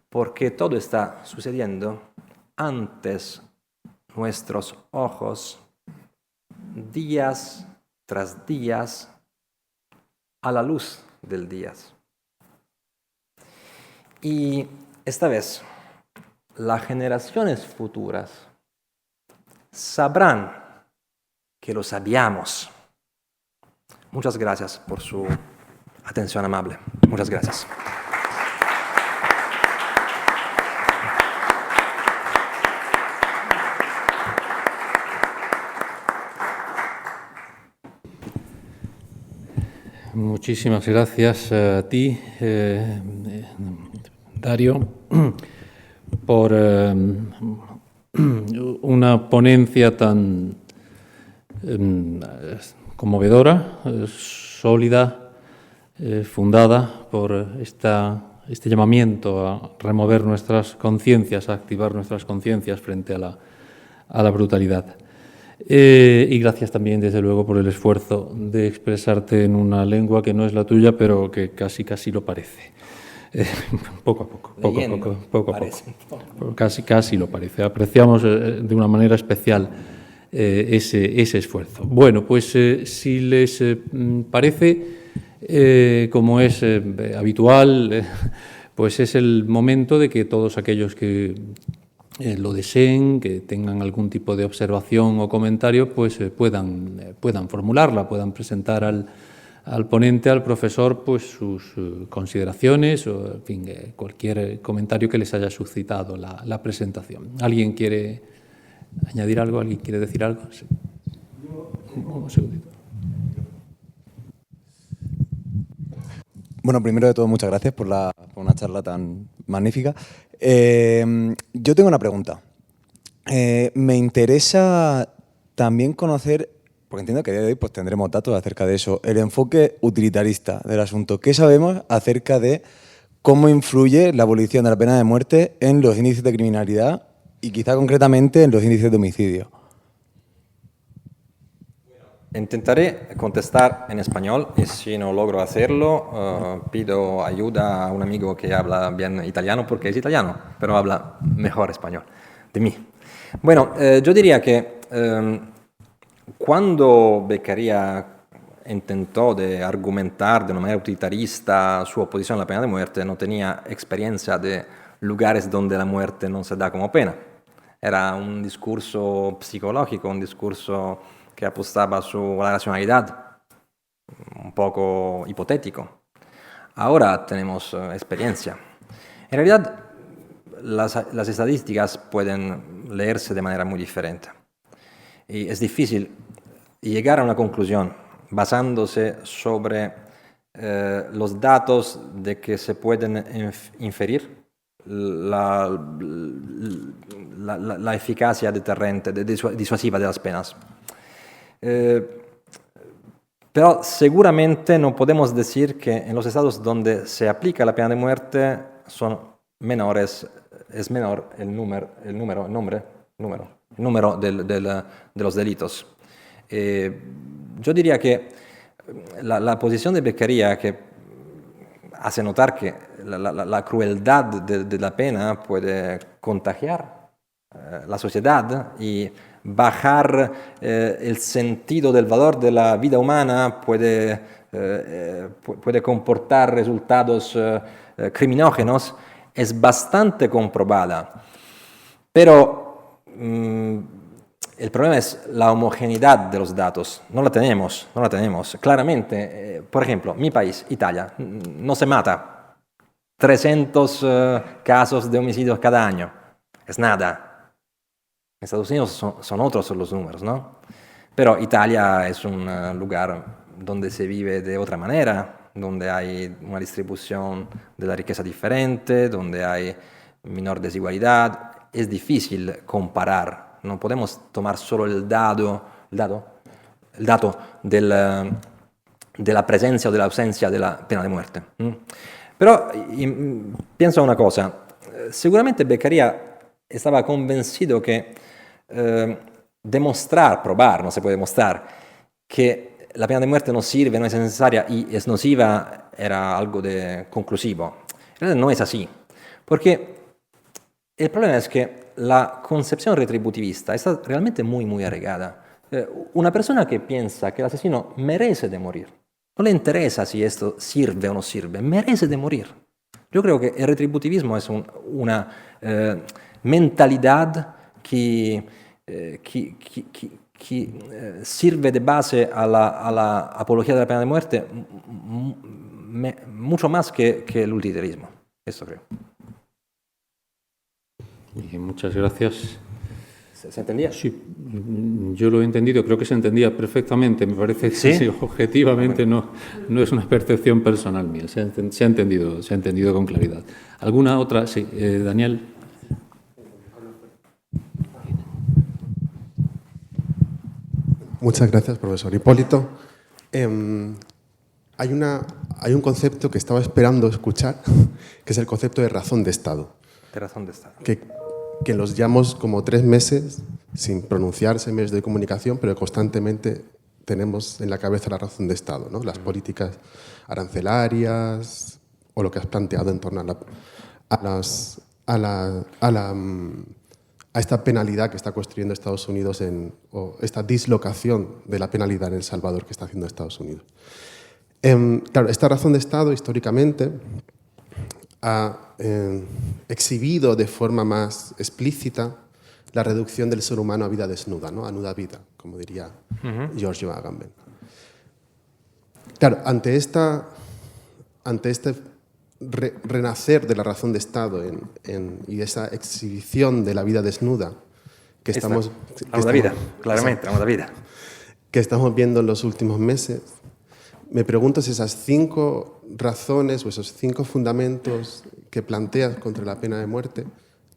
porque todo está sucediendo antes nuestros ojos, días tras días, a la luz del día. Y esta vez, las generaciones futuras sabrán que lo sabíamos. Muchas gracias por su atención amable. Muchas gracias. Muchísimas gracias a ti, Dario, por una ponencia tan conmovedora, sólida, fundada por este llamamiento a remover nuestras conciencias, a activar nuestras conciencias frente a la brutalidad. Y gracias también, desde luego, por el esfuerzo de expresarte en una lengua que no es la tuya, pero que casi lo parece. Poco a poco. Casi lo parece. Apreciamos de una manera especial ese esfuerzo. Bueno, pues si les parece, como es habitual, pues es el momento de que todos aquellos que lo deseen, que tengan algún tipo de observación o comentario, pues puedan formularla, puedan presentar al ponente, al profesor, pues sus consideraciones o, en fin, cualquier comentario que les haya suscitado la presentación. ¿Alguien quiere añadir algo? ¿Alguien quiere decir algo? Sí. Un segundito. Bueno, primero de todo, muchas gracias por una charla tan magnífica. Yo tengo una pregunta. Me interesa también conocer, porque entiendo que a día de hoy pues, tendremos datos acerca de eso, el enfoque utilitarista del asunto. ¿Qué sabemos acerca de cómo influye la abolición de la pena de muerte en los índices de criminalidad y quizá concretamente en los índices de homicidio? Intentaré contestar en español y si no logro hacerlo, pido ayuda a un amigo que habla bien italiano porque es italiano, pero habla mejor español de mí. Bueno, yo diría que cuando Beccaria intentó de argumentar de una manera utilitarista su oposición a la pena de muerte, no tenía experiencia de lugares donde la muerte no se da como pena. Era un discurso psicológico, un discurso que apostaba su la racionalidad, un poco hipotético. Ahora tenemos experiencia. En realidad, las estadísticas pueden leerse de manera muy diferente. Y es difícil llegar a una conclusión basándose sobre los datos de que se pueden inferir la eficacia deterrente, disuasiva de las penas. Pero seguramente no podemos decir que en los estados donde se aplica la pena de muerte son menores, es menor el número de los delitos. Yo diría que la posición de Beccaria, que hace notar que la crueldad de la pena puede contagiar la sociedad y bajar el sentido del valor de la vida humana, puede comportar resultados criminógenos, es bastante comprobada. Pero el problema es la homogeneidad de los datos. No la tenemos. Claramente, por ejemplo, mi país, Italia, no se mata 300 casos de homicidios cada año. Es nada. En Estados Unidos son otros los números, ¿no? Pero Italia es un lugar donde se vive de otra manera, donde hay una distribución de la riqueza diferente, donde hay menor desigualdad. Es difícil comparar. No podemos tomar solo el dato de la presencia o de la ausencia de la pena de muerte. Pero pienso una cosa. Seguramente Beccaria estaba convencido que probar, no se puede demostrar, que la pena de muerte no sirve, no es necesaria y es nociva, era algo de conclusivo. En realidad no es así, porque el problema es que la concepción retributivista está realmente muy arraigada. Una persona que piensa que el asesino merece de morir, no le interesa si esto sirve o no sirve, merece de morir. Yo creo que el retributivismo es una mentalidad que sirve de base a la apología de la pena de muerte mucho más que el utilitarismo. Eso creo. Muchas gracias. ¿Se entendía? Sí, yo lo he entendido, creo que se entendía perfectamente. Me parece que sí, objetivamente no es una percepción personal mía, se ha entendido con claridad. ¿Alguna otra? Sí, Daniel. Muchas gracias, profesor Hipólito. Hay un concepto que estaba esperando escuchar, que es el concepto de razón de Estado. De razón de Estado. Que los llevamos como 3 meses sin pronunciarse en medios de comunicación, pero constantemente tenemos en la cabeza la razón de Estado, ¿no? Las políticas arancelarias o lo que has planteado en torno a esta penalidad que está construyendo Estados Unidos o esta dislocación de la penalidad en El Salvador que está haciendo Estados Unidos. Claro, esta razón de Estado históricamente ha exhibido de forma más explícita la reducción del ser humano a vida desnuda, ¿no? A nuda vida, como diría George Agamben. Claro, ante este renacer de la razón de Estado y esa exhibición de la vida desnuda que estamos viendo en los últimos meses, me pregunto si esas 5 razones o esos 5 fundamentos que planteas contra la pena de muerte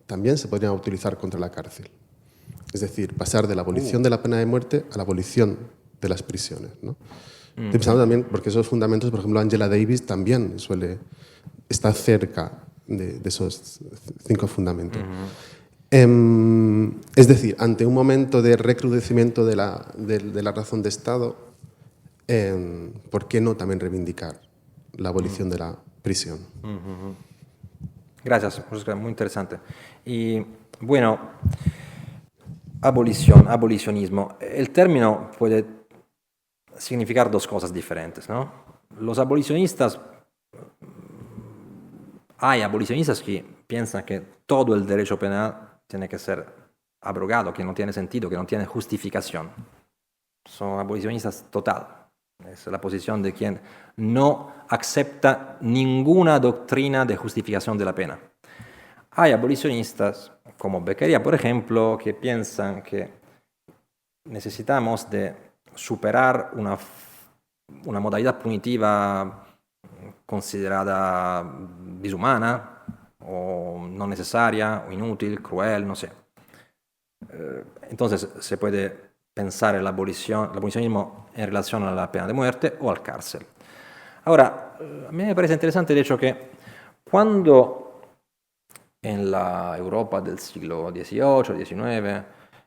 también se podrían utilizar contra la cárcel. Es decir, pasar de la abolición de la pena de muerte a la abolición de las prisiones, ¿no? Estoy pensando también, porque esos fundamentos, por ejemplo, Angela Davis también está cerca de esos 5 fundamentos. Es decir, ante un momento de recrudecimiento de la razón de Estado, ¿por qué no también reivindicar la abolición de la prisión? Gracias, muy interesante. Y bueno, abolicionismo. El término puede significar 2 cosas diferentes, ¿no? Los abolicionistas, hay abolicionistas que piensan que todo el derecho penal tiene que ser abrogado, que no tiene sentido, que no tiene justificación. Son abolicionistas total. Es la posición de quien no acepta ninguna doctrina de justificación de la pena. Hay abolicionistas, como Beccaria, por ejemplo, que piensan que necesitamos de superar una modalidad punitiva considerada dishumana, o no necesaria, o inútil, cruel, no sé. Entonces se puede pensar el abolicionismo en relación a la pena de muerte o al cárcel. Ahora, a mí me parece interesante el hecho que cuando en la Europa del siglo XVIII, XIX,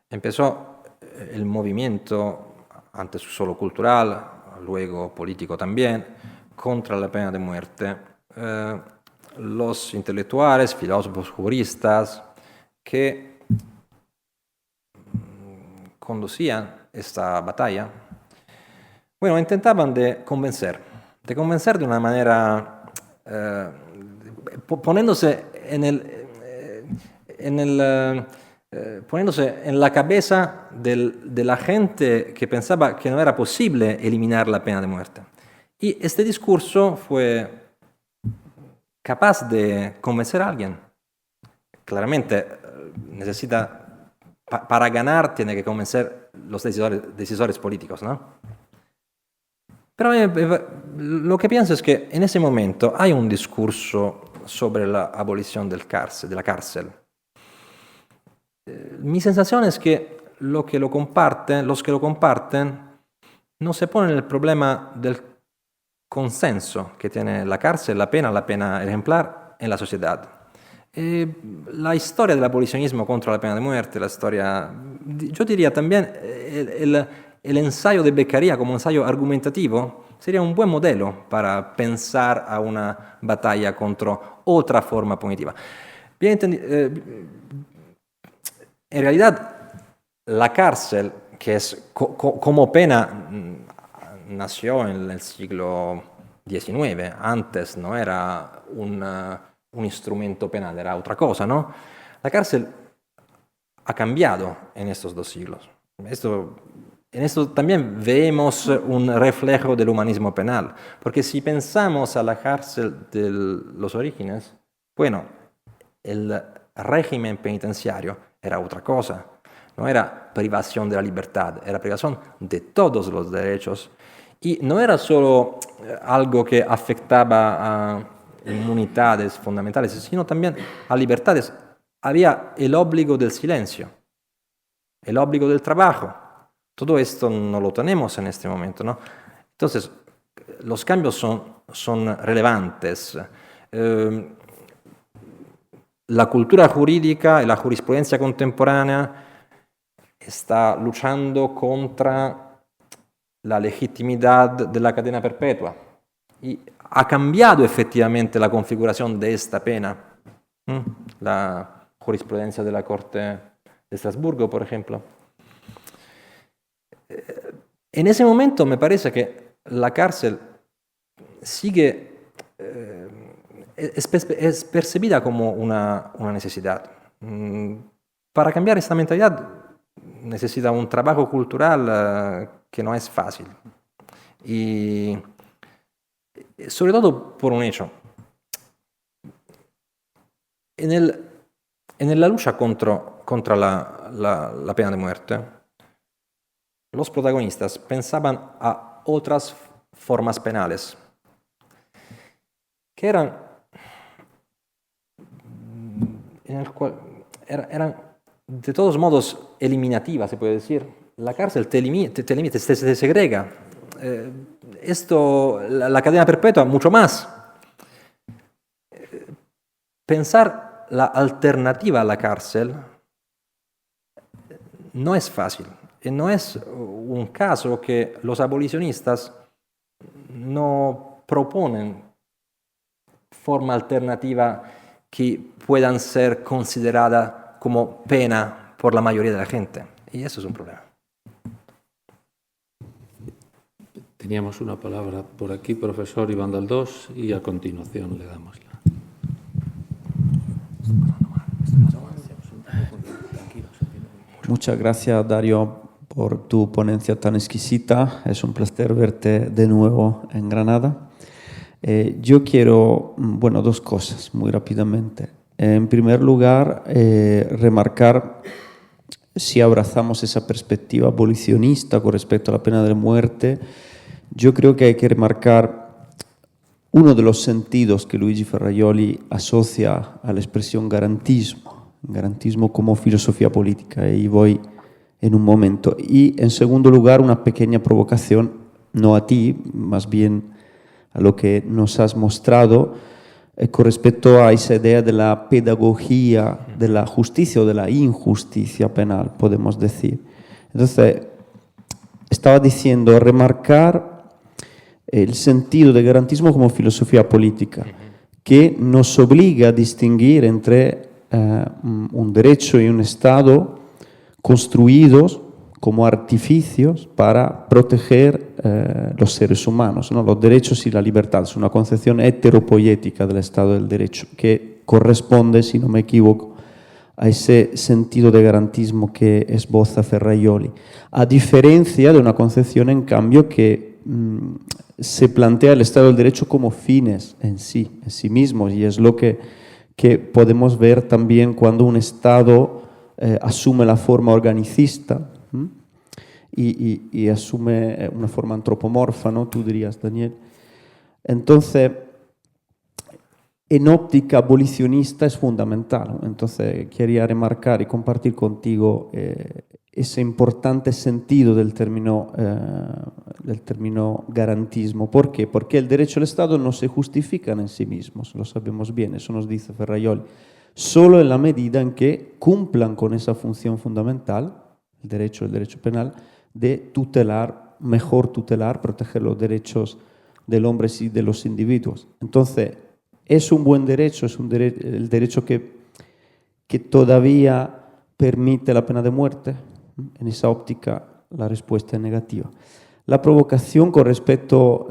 empezó el movimiento, antes solo cultural, luego político también, contra la pena de muerte, los intelectuales, filósofos, juristas, que conducían esta batalla, bueno, intentaban de convencer de una manera, poniéndose en la cabeza de la gente que pensaba que no era posible eliminar la pena de muerte. Y este discurso fue capaz de convencer a alguien. Claramente necesita, para ganar, tiene que convencer los decisores políticos, ¿no? Pero lo que pienso es que en ese momento hay un discurso sobre la abolición de la cárcel. Mi sensación es que los que lo comparten no se ponen el problema del consenso que tiene la cárcel, la pena ejemplar en la sociedad. La historia del abolicionismo contra la pena de muerte, yo diría también el ensayo de Beccaria como ensayo argumentativo sería un buen modelo para pensar a una batalla contra otra forma punitiva. Bien entendido, en realidad la cárcel, que es como pena, nació en el siglo XIX, antes no era un instrumento penal, era otra cosa, ¿no? La cárcel ha cambiado en estos 2 siglos. En esto también vemos un reflejo del humanismo penal, porque si pensamos a la cárcel de los orígenes, bueno, el régimen penitenciario era otra cosa. no era privación de la libertad, era privación de todos los derechos. Y no era solo algo que afectaba a inmunidades fundamentales, sino también a libertades. Había el obligo del silencio, el obligo del trabajo. Todo esto no lo tenemos en este momento, ¿no? Entonces, los cambios son relevantes. La cultura jurídica y la jurisprudencia contemporánea está luchando contra la legitimidad de la cadena perpetua y ha cambiado efectivamente la configuración de esta pena. La jurisprudencia de la Corte de Estrasburgo, por ejemplo. En ese momento me parece que la cárcel sigue, es percibida como una necesidad. Para cambiar esta mentalidad necesita un trabajo cultural que no es fácil. Y sobre todo por un hecho. En la lucha contra la pena de muerte, los protagonistas pensaban a otras formas penales, que eran de todos modos eliminativas, se puede decir. La cárcel te limita, te segrega. La cadena perpetua, mucho más. Pensar la alternativa a la cárcel no es fácil. Y no es un caso que los abolicionistas no proponen forma alternativa que puedan ser considerada como pena por la mayoría de la gente. Y eso es un problema. Teníamos una palabra por aquí, profesor Iván Daldós, y a continuación le damos la... Muchas gracias, Dario, por tu ponencia tan exquisita. Es un placer verte de nuevo en Granada. Yo quiero, dos cosas muy rápidamente. En primer lugar, remarcar, si abrazamos esa perspectiva abolicionista con respecto a la pena de muerte, yo creo que hay que remarcar uno de los sentidos que Luigi Ferrajoli asocia a la expresión garantismo como filosofía política, y voy en un momento. Y en segundo lugar, una pequeña provocación, no a ti, más bien a lo que nos has mostrado, con respecto a esa idea de la pedagogía de la justicia o de la injusticia penal, podemos decir. Entonces, estaba diciendo, remarcar el sentido de garantismo como filosofía política, que nos obliga a distinguir entre un derecho y un Estado construidos como artificios para proteger los seres humanos, ¿no? Los derechos y la libertad. Es una concepción heteropoética del Estado del Derecho que corresponde, si no me equivoco, a ese sentido de garantismo que esboza Ferrajoli. A diferencia de una concepción, en cambio, que se plantea el Estado del Derecho como fines en sí mismos, y es lo que podemos ver también cuando un Estado asume la forma organicista y asume una forma antropomorfa, ¿no? Tú dirías, Daniel. Entonces, en óptica abolicionista es fundamental. Entonces, quería remarcar y compartir contigo ese importante sentido del término garantismo. ¿Por qué? Porque el derecho al Estado no se justifica en sí mismos, lo sabemos bien, eso nos dice Ferrajoli, solo en la medida en que cumplan con esa función fundamental, el derecho penal, de tutelar, proteger los derechos del hombre y de los individuos. Entonces, es un buen derecho, el derecho que todavía permite la pena de muerte. En esa óptica, la respuesta es negativa. La provocación con respecto,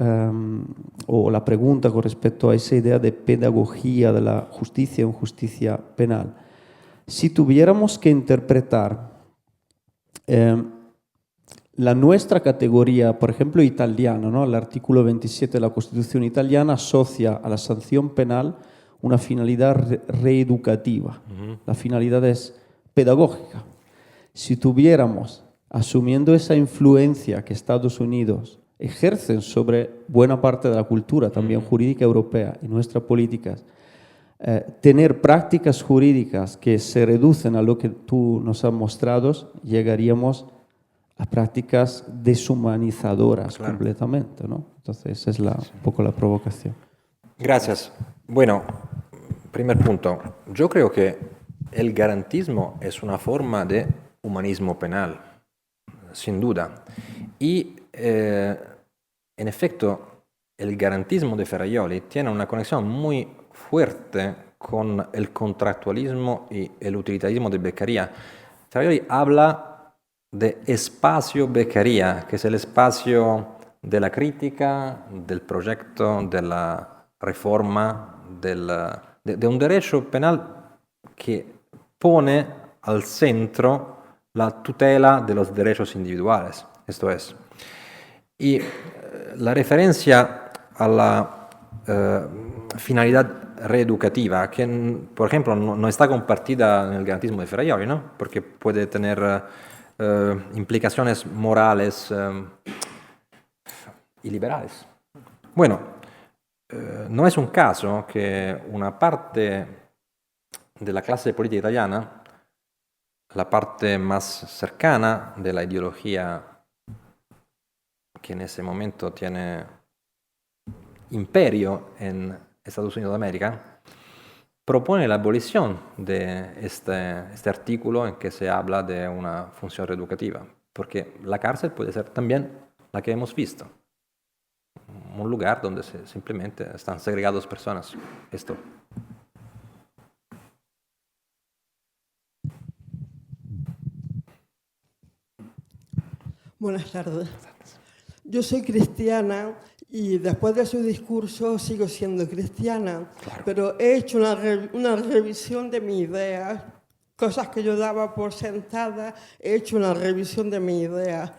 o la pregunta con respecto a esa idea de pedagogía de la justicia en justicia penal. Si tuviéramos que interpretar la nuestra categoría, por ejemplo, italiana, ¿no? El artículo 27 de la Constitución italiana asocia a la sanción penal una finalidad reeducativa. La finalidad es pedagógica. Si tuviéramos, asumiendo esa influencia que Estados Unidos ejercen sobre buena parte de la cultura, también jurídica europea y nuestras políticas, tener prácticas jurídicas que se reducen a lo que tú nos has mostrado, llegaríamos a prácticas deshumanizadoras completamente, ¿no? Entonces, esa es un poco la provocación. Gracias. Bueno, primer punto. Yo creo que el garantismo es una forma de humanismo penal, sin duda. Y, en efecto, el garantismo de Ferrajoli tiene una conexión muy fuerte con el contractualismo y el utilitarismo de Beccaria. Ferrajoli habla de espacio Beccaria, que es el espacio de la crítica, del proyecto, de la reforma, de un derecho penal que pone al centro la tutela de los derechos individuales. Esto es. Y la referencia a la finalidad reeducativa, que por ejemplo no está compartida en el garantismo de Ferrajoli, ¿no? Porque puede tener implicaciones morales y liberales. Bueno, no es un caso que una parte de la clase política italiana, la parte más cercana de la ideología que en ese momento tiene imperio en Estados Unidos de América, propone la abolición de este artículo en que se habla de una función reeducativa, porque la cárcel puede ser también la que hemos visto, un lugar donde simplemente están segregadas personas. Esto. Buenas tardes. Yo soy cristiana y después de su discurso sigo siendo cristiana, pero he hecho una revisión de mis ideas, cosas que yo daba por sentada, he hecho una revisión de mis ideas.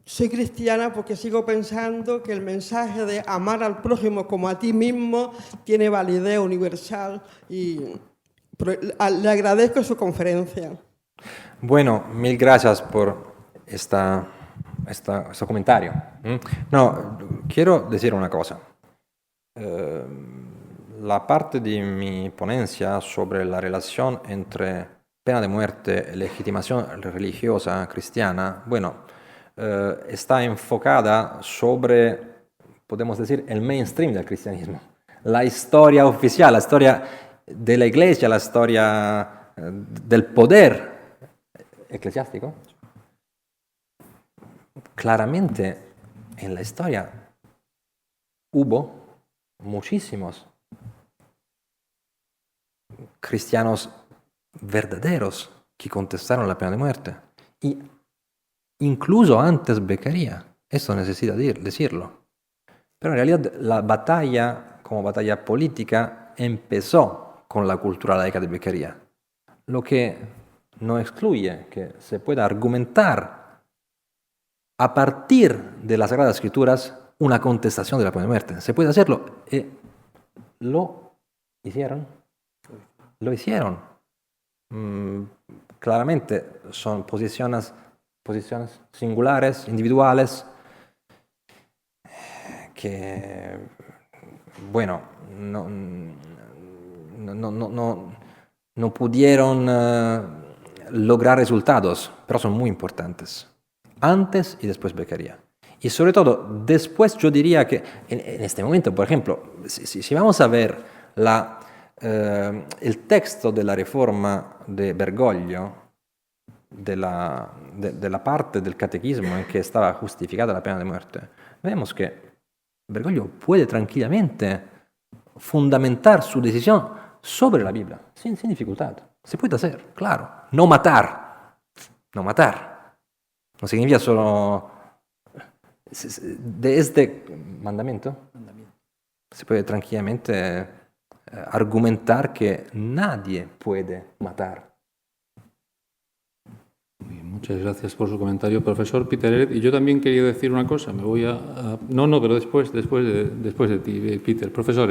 Soy cristiana porque sigo pensando que el mensaje de amar al prójimo como a ti mismo tiene validez universal y le agradezco su conferencia. Bueno, mil gracias por este comentario. No, quiero decir una cosa. La parte de mi ponencia sobre la relación entre pena de muerte y legitimación religiosa cristiana, bueno, está enfocada sobre, podemos decir, el mainstream del cristianismo. La historia oficial, la historia de la iglesia, la historia del poder eclesiástico. Claramente en la historia hubo muchísimos cristianos verdaderos que contestaron la pena de muerte. Y incluso antes Beccaria, eso necesita decirlo. Pero en realidad la batalla, como batalla política, empezó con la cultura laica de Beccaria. Lo que no excluye que se pueda argumentar a partir de las Sagradas Escrituras una contestación de la pena de muerte. Se puede hacerlo. Lo hicieron. Lo hicieron. Claramente son posiciones singulares, individuales, que, bueno, no pudieron lograr resultados, pero son muy importantes. Antes y después Beccaria. Y sobre todo, después yo diría que en este momento, por ejemplo, si vamos a ver el texto de la reforma de Bergoglio, de la parte del catequismo en que estaba justificada la pena de muerte, vemos que Bergoglio puede tranquilamente fundamentar su decisión sobre la Biblia, sin dificultad. Se puede hacer, claro. No matar. No matar. No significa solo de este mandamiento. Se puede tranquilamente argumentar que nadie puede matar. Muchas gracias por su comentario, profesor Peter. Y yo también quería decir una cosa. Me voy pero después de ti, Peter. Profesor.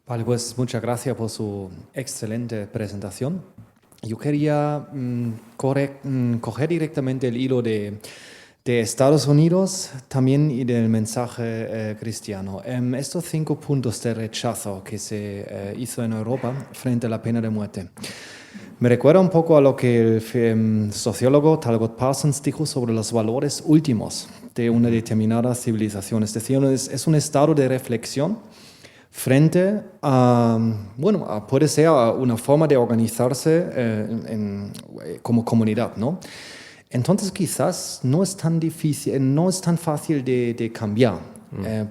Vale, pues muchas gracias por su excelente presentación. yo quería coger directamente el hilo de Estados Unidos también y del mensaje cristiano. Estos 5 puntos de rechazo que se hizo en Europa frente a la pena de muerte. Me recuerda un poco a lo que el sociólogo Talcott Parsons dijo sobre los valores últimos de una determinada civilización. Es decir, es un estado de reflexión frente a, bueno, puede ser una forma de organizarse como comunidad, ¿no? Entonces quizás no es tan difícil, no es tan fácil de cambiar,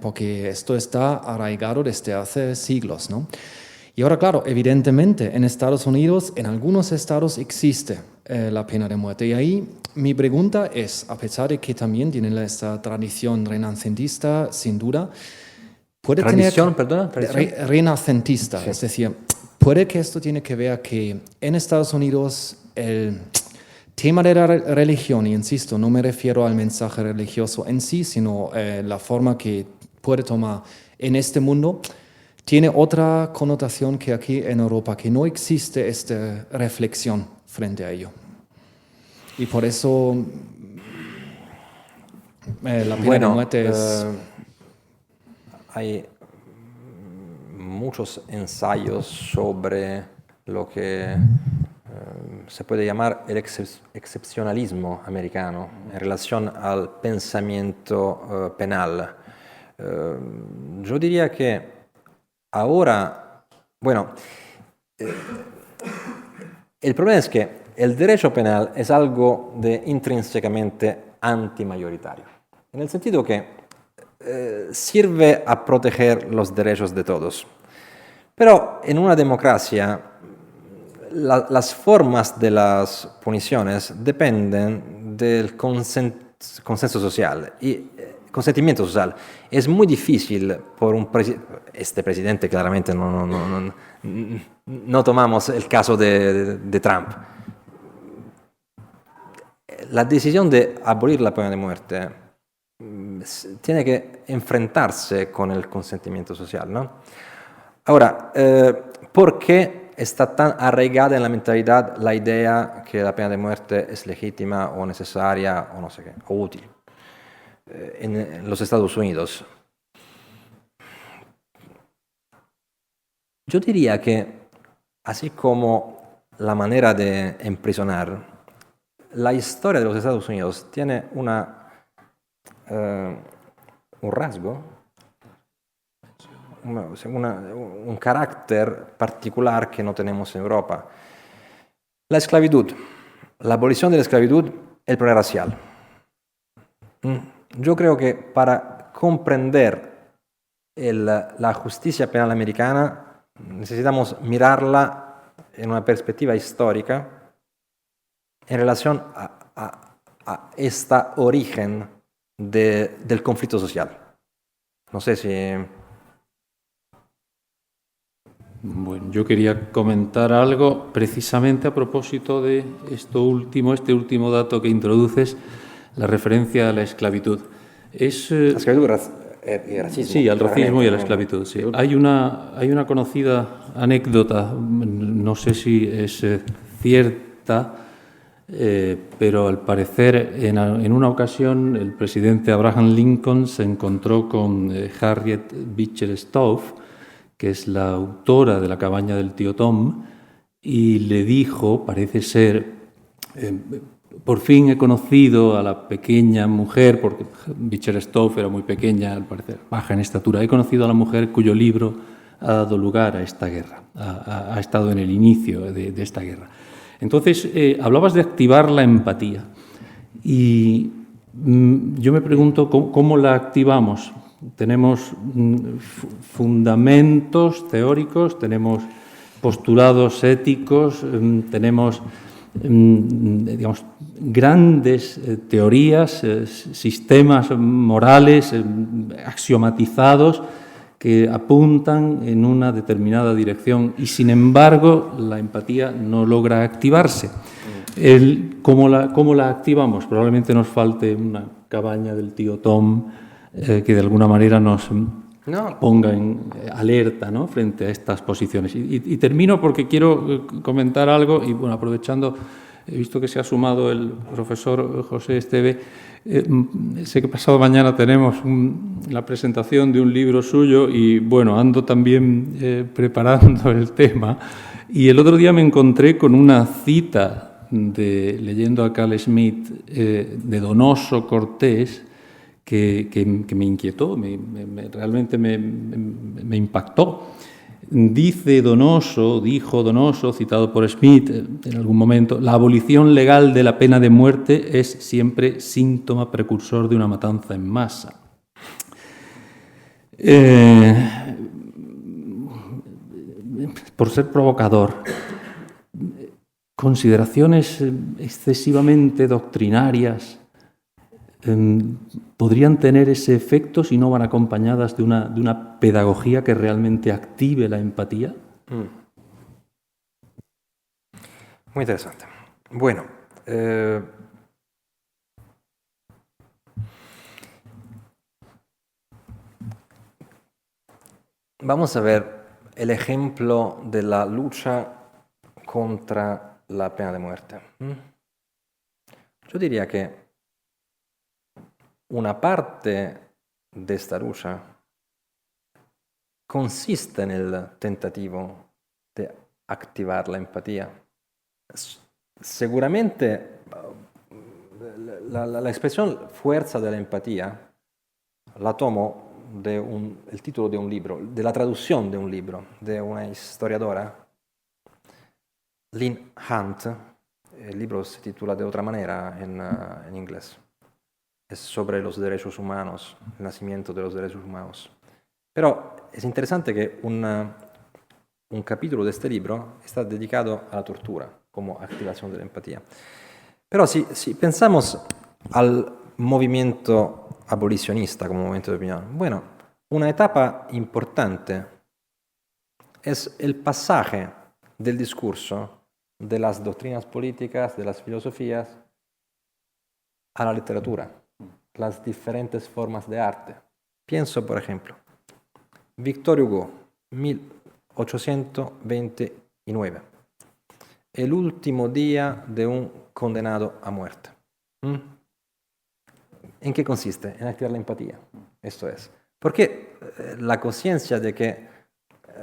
porque esto está arraigado desde hace siglos, ¿no? Y ahora, claro, evidentemente en Estados Unidos, en algunos estados existe la pena de muerte. Y ahí mi pregunta es, a pesar de que también tienen esta tradición renacentista, sin duda, puede ¿Tradición, tener, perdona? ¿Tradición? renacentista, Sí. es decir, puede que esto tiene que ver que en Estados Unidos el tema de la religión, y insisto, no me refiero al mensaje religioso en sí, sino la forma que puede tomar en este mundo, tiene otra connotación que aquí en Europa, que no existe esta reflexión frente a ello. Y por eso la pena de muerte es... Hay muchos ensayos sobre lo que se puede llamar el excepcionalismo americano en relación al pensamiento penal. Yo diría que ahora, bueno, el problema es que el derecho penal es algo de intrínsecamente antimayoritario, en el sentido que sirve a proteger los derechos de todos. Pero en una democracia, las formas de las puniciones dependen del consenso social y consentimiento social. Es muy difícil por este presidente, claramente no tomamos el caso de Trump. La decisión de abolir la pena de muerte tiene que enfrentarse con el consentimiento social, ¿no? Ahora, ¿por qué está tan arraigada en la mentalidad la idea que la pena de muerte es legítima o necesaria o no sé qué, o útil en los Estados Unidos? Yo diría que, así como la manera de emprisonar, la historia de los Estados Unidos tiene un rasgo, un carácter particular que no tenemos en Europa. La esclavitud, la abolición de la esclavitud, el problema racial. Yo creo que para comprender la justicia penal americana necesitamos mirarla en una perspectiva histórica en relación a esta origen del conflicto social. No sé si... Bueno, yo quería comentar algo precisamente a propósito de este último dato que introduces, la referencia a la esclavitud. La esclavitud y el racismo. Sí, al racismo y a la esclavitud, sí. Hay una conocida anécdota, no sé si es cierta, pero al parecer en una ocasión el presidente Abraham Lincoln se encontró con Harriet Beecher Stowe, que es la autora de La cabaña del tío Tom, y le dijo, parece ser, por fin he conocido a la pequeña mujer, porque Beecher Stowe era muy pequeña, al parecer baja en estatura, he conocido a la mujer cuyo libro ha dado lugar a esta guerra, ha estado en el inicio de esta guerra. Entonces, hablabas de activar la empatía, y yo me pregunto cómo la activamos. Tenemos fundamentos teóricos, tenemos postulados éticos, tenemos, digamos, grandes teorías, sistemas morales axiomatizados que apuntan en una determinada dirección y, sin embargo, la empatía no logra activarse. ¿Cómo la activamos? Probablemente nos falte una cabaña del tío Tom que de alguna manera nos No. ponga en alerta, ¿no?, frente a estas posiciones. Y termino porque quiero comentar algo, y bueno, aprovechando, he visto que se ha sumado el profesor José Esteve. Sé que pasado mañana tenemos la presentación de un libro suyo y bueno, ando también preparando el tema. Y el otro día me encontré con una cita leyendo a Carl Schmitt, de Donoso Cortés, que me inquietó, realmente me impactó. Dijo Donoso, citado por Schmitt en algún momento, la abolición legal de la pena de muerte es siempre síntoma precursor de una matanza en masa. Por ser provocador, consideraciones excesivamente doctrinarias podrían tener ese efecto si no van acompañadas de una pedagogía que realmente active la empatía. Muy interesante. Bueno, vamos a ver el ejemplo de la lucha contra la pena de muerte. Yo diría que una parte de esta lucha consiste en el tentativo de activar la empatía. Seguramente la expresión fuerza de la empatía la tomo del título de un libro, de la traducción de un libro, de una historiadora, Lynn Hunt. El libro se titula de otra manera en inglés. Es sobre los derechos humanos, el nacimiento de los derechos humanos. Pero es interesante que un capítulo de este libro está dedicado a la tortura como activación de la empatía. Pero si pensamos al movimiento abolicionista como movimiento de opinión, bueno, una etapa importante es el pasaje del discurso de las doctrinas políticas, de las filosofías, a la literatura, las diferentes formas de arte. Pienso, por ejemplo, Victor Hugo, 1829, el último día de un condenado a muerte. ¿En qué consiste? En activar la empatía. Esto es. Porque la conciencia de que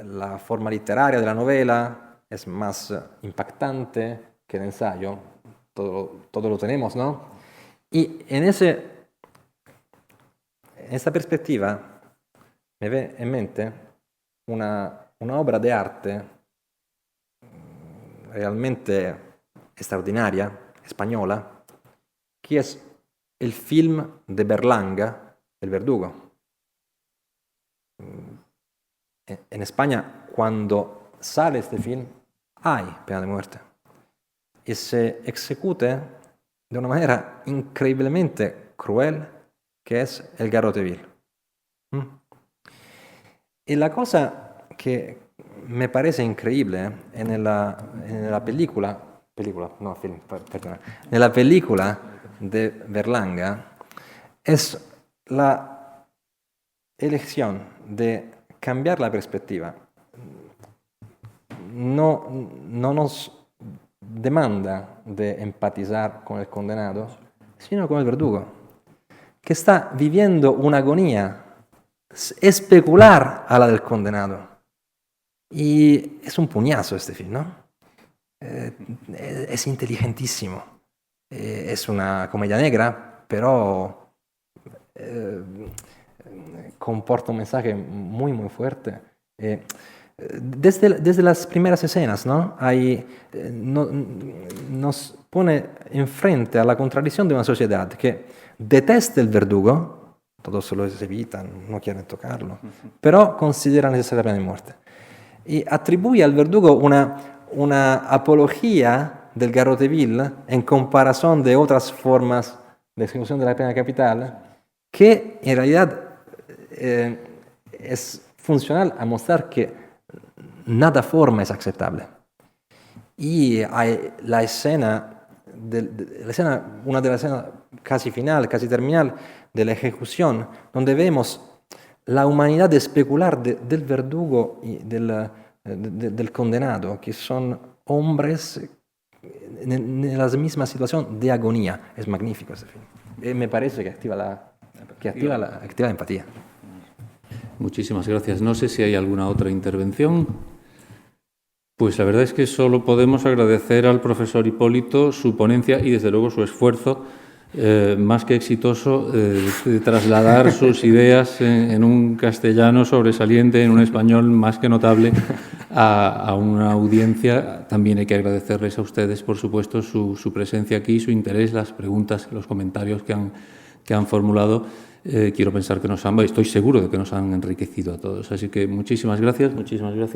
la forma literaria de la novela es más impactante que el ensayo, todo lo tenemos, ¿no? Y en esta perspectiva me ve en mente una obra de arte realmente extraordinaria, española, que es el film de Berlanga, El Verdugo. En España, cuando sale este film, hay pena de muerte. Y se ejecuta de una manera increíblemente cruel, que es el garrote vil. Y la cosa que me parece increíble en la película de Berlanga es la elección de cambiar la perspectiva. No nos demanda de empatizar con el condenado, sino con el verdugo, que está viviendo una agonía especular a la del condenado. Y es un puñazo este film, ¿no? Es inteligentísimo. Es una comedia negra, pero comporta un mensaje muy, muy fuerte. Desde las primeras escenas, ¿no? Nos pone enfrente a la contradicción de una sociedad que detesta el verdugo, todos se lo evitan, no quieren tocarlo, pero considera necesaria la pena de muerte. Y atribuye al verdugo una apología del garrote vil en comparación de otras formas de ejecución de la pena capital, que en realidad es funcional a mostrar que nada forma es aceptable. Y hay la escena, una de las escenas casi final, casi terminal de la ejecución, donde vemos la humanidad especular del verdugo y del condenado, que son hombres en la misma situación de agonía. Es magnífico ese film. Me parece que activa la empatía. Muchísimas gracias. No sé si hay alguna otra intervención. Pues la verdad es que solo podemos agradecer al profesor Hipólito su ponencia y desde luego su esfuerzo más que exitoso de trasladar sus ideas en un castellano sobresaliente, en un español más que notable a una audiencia. También hay que agradecerles a ustedes, por supuesto, su presencia aquí, su interés, las preguntas, los comentarios que han formulado. Quiero pensar que estoy seguro de que nos han enriquecido a todos. Así que muchísimas gracias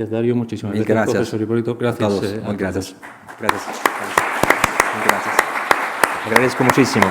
Dario, muchísimas gracias profesor Hipólito. Gracias a todos. Gracias. Agradezco muchísimo.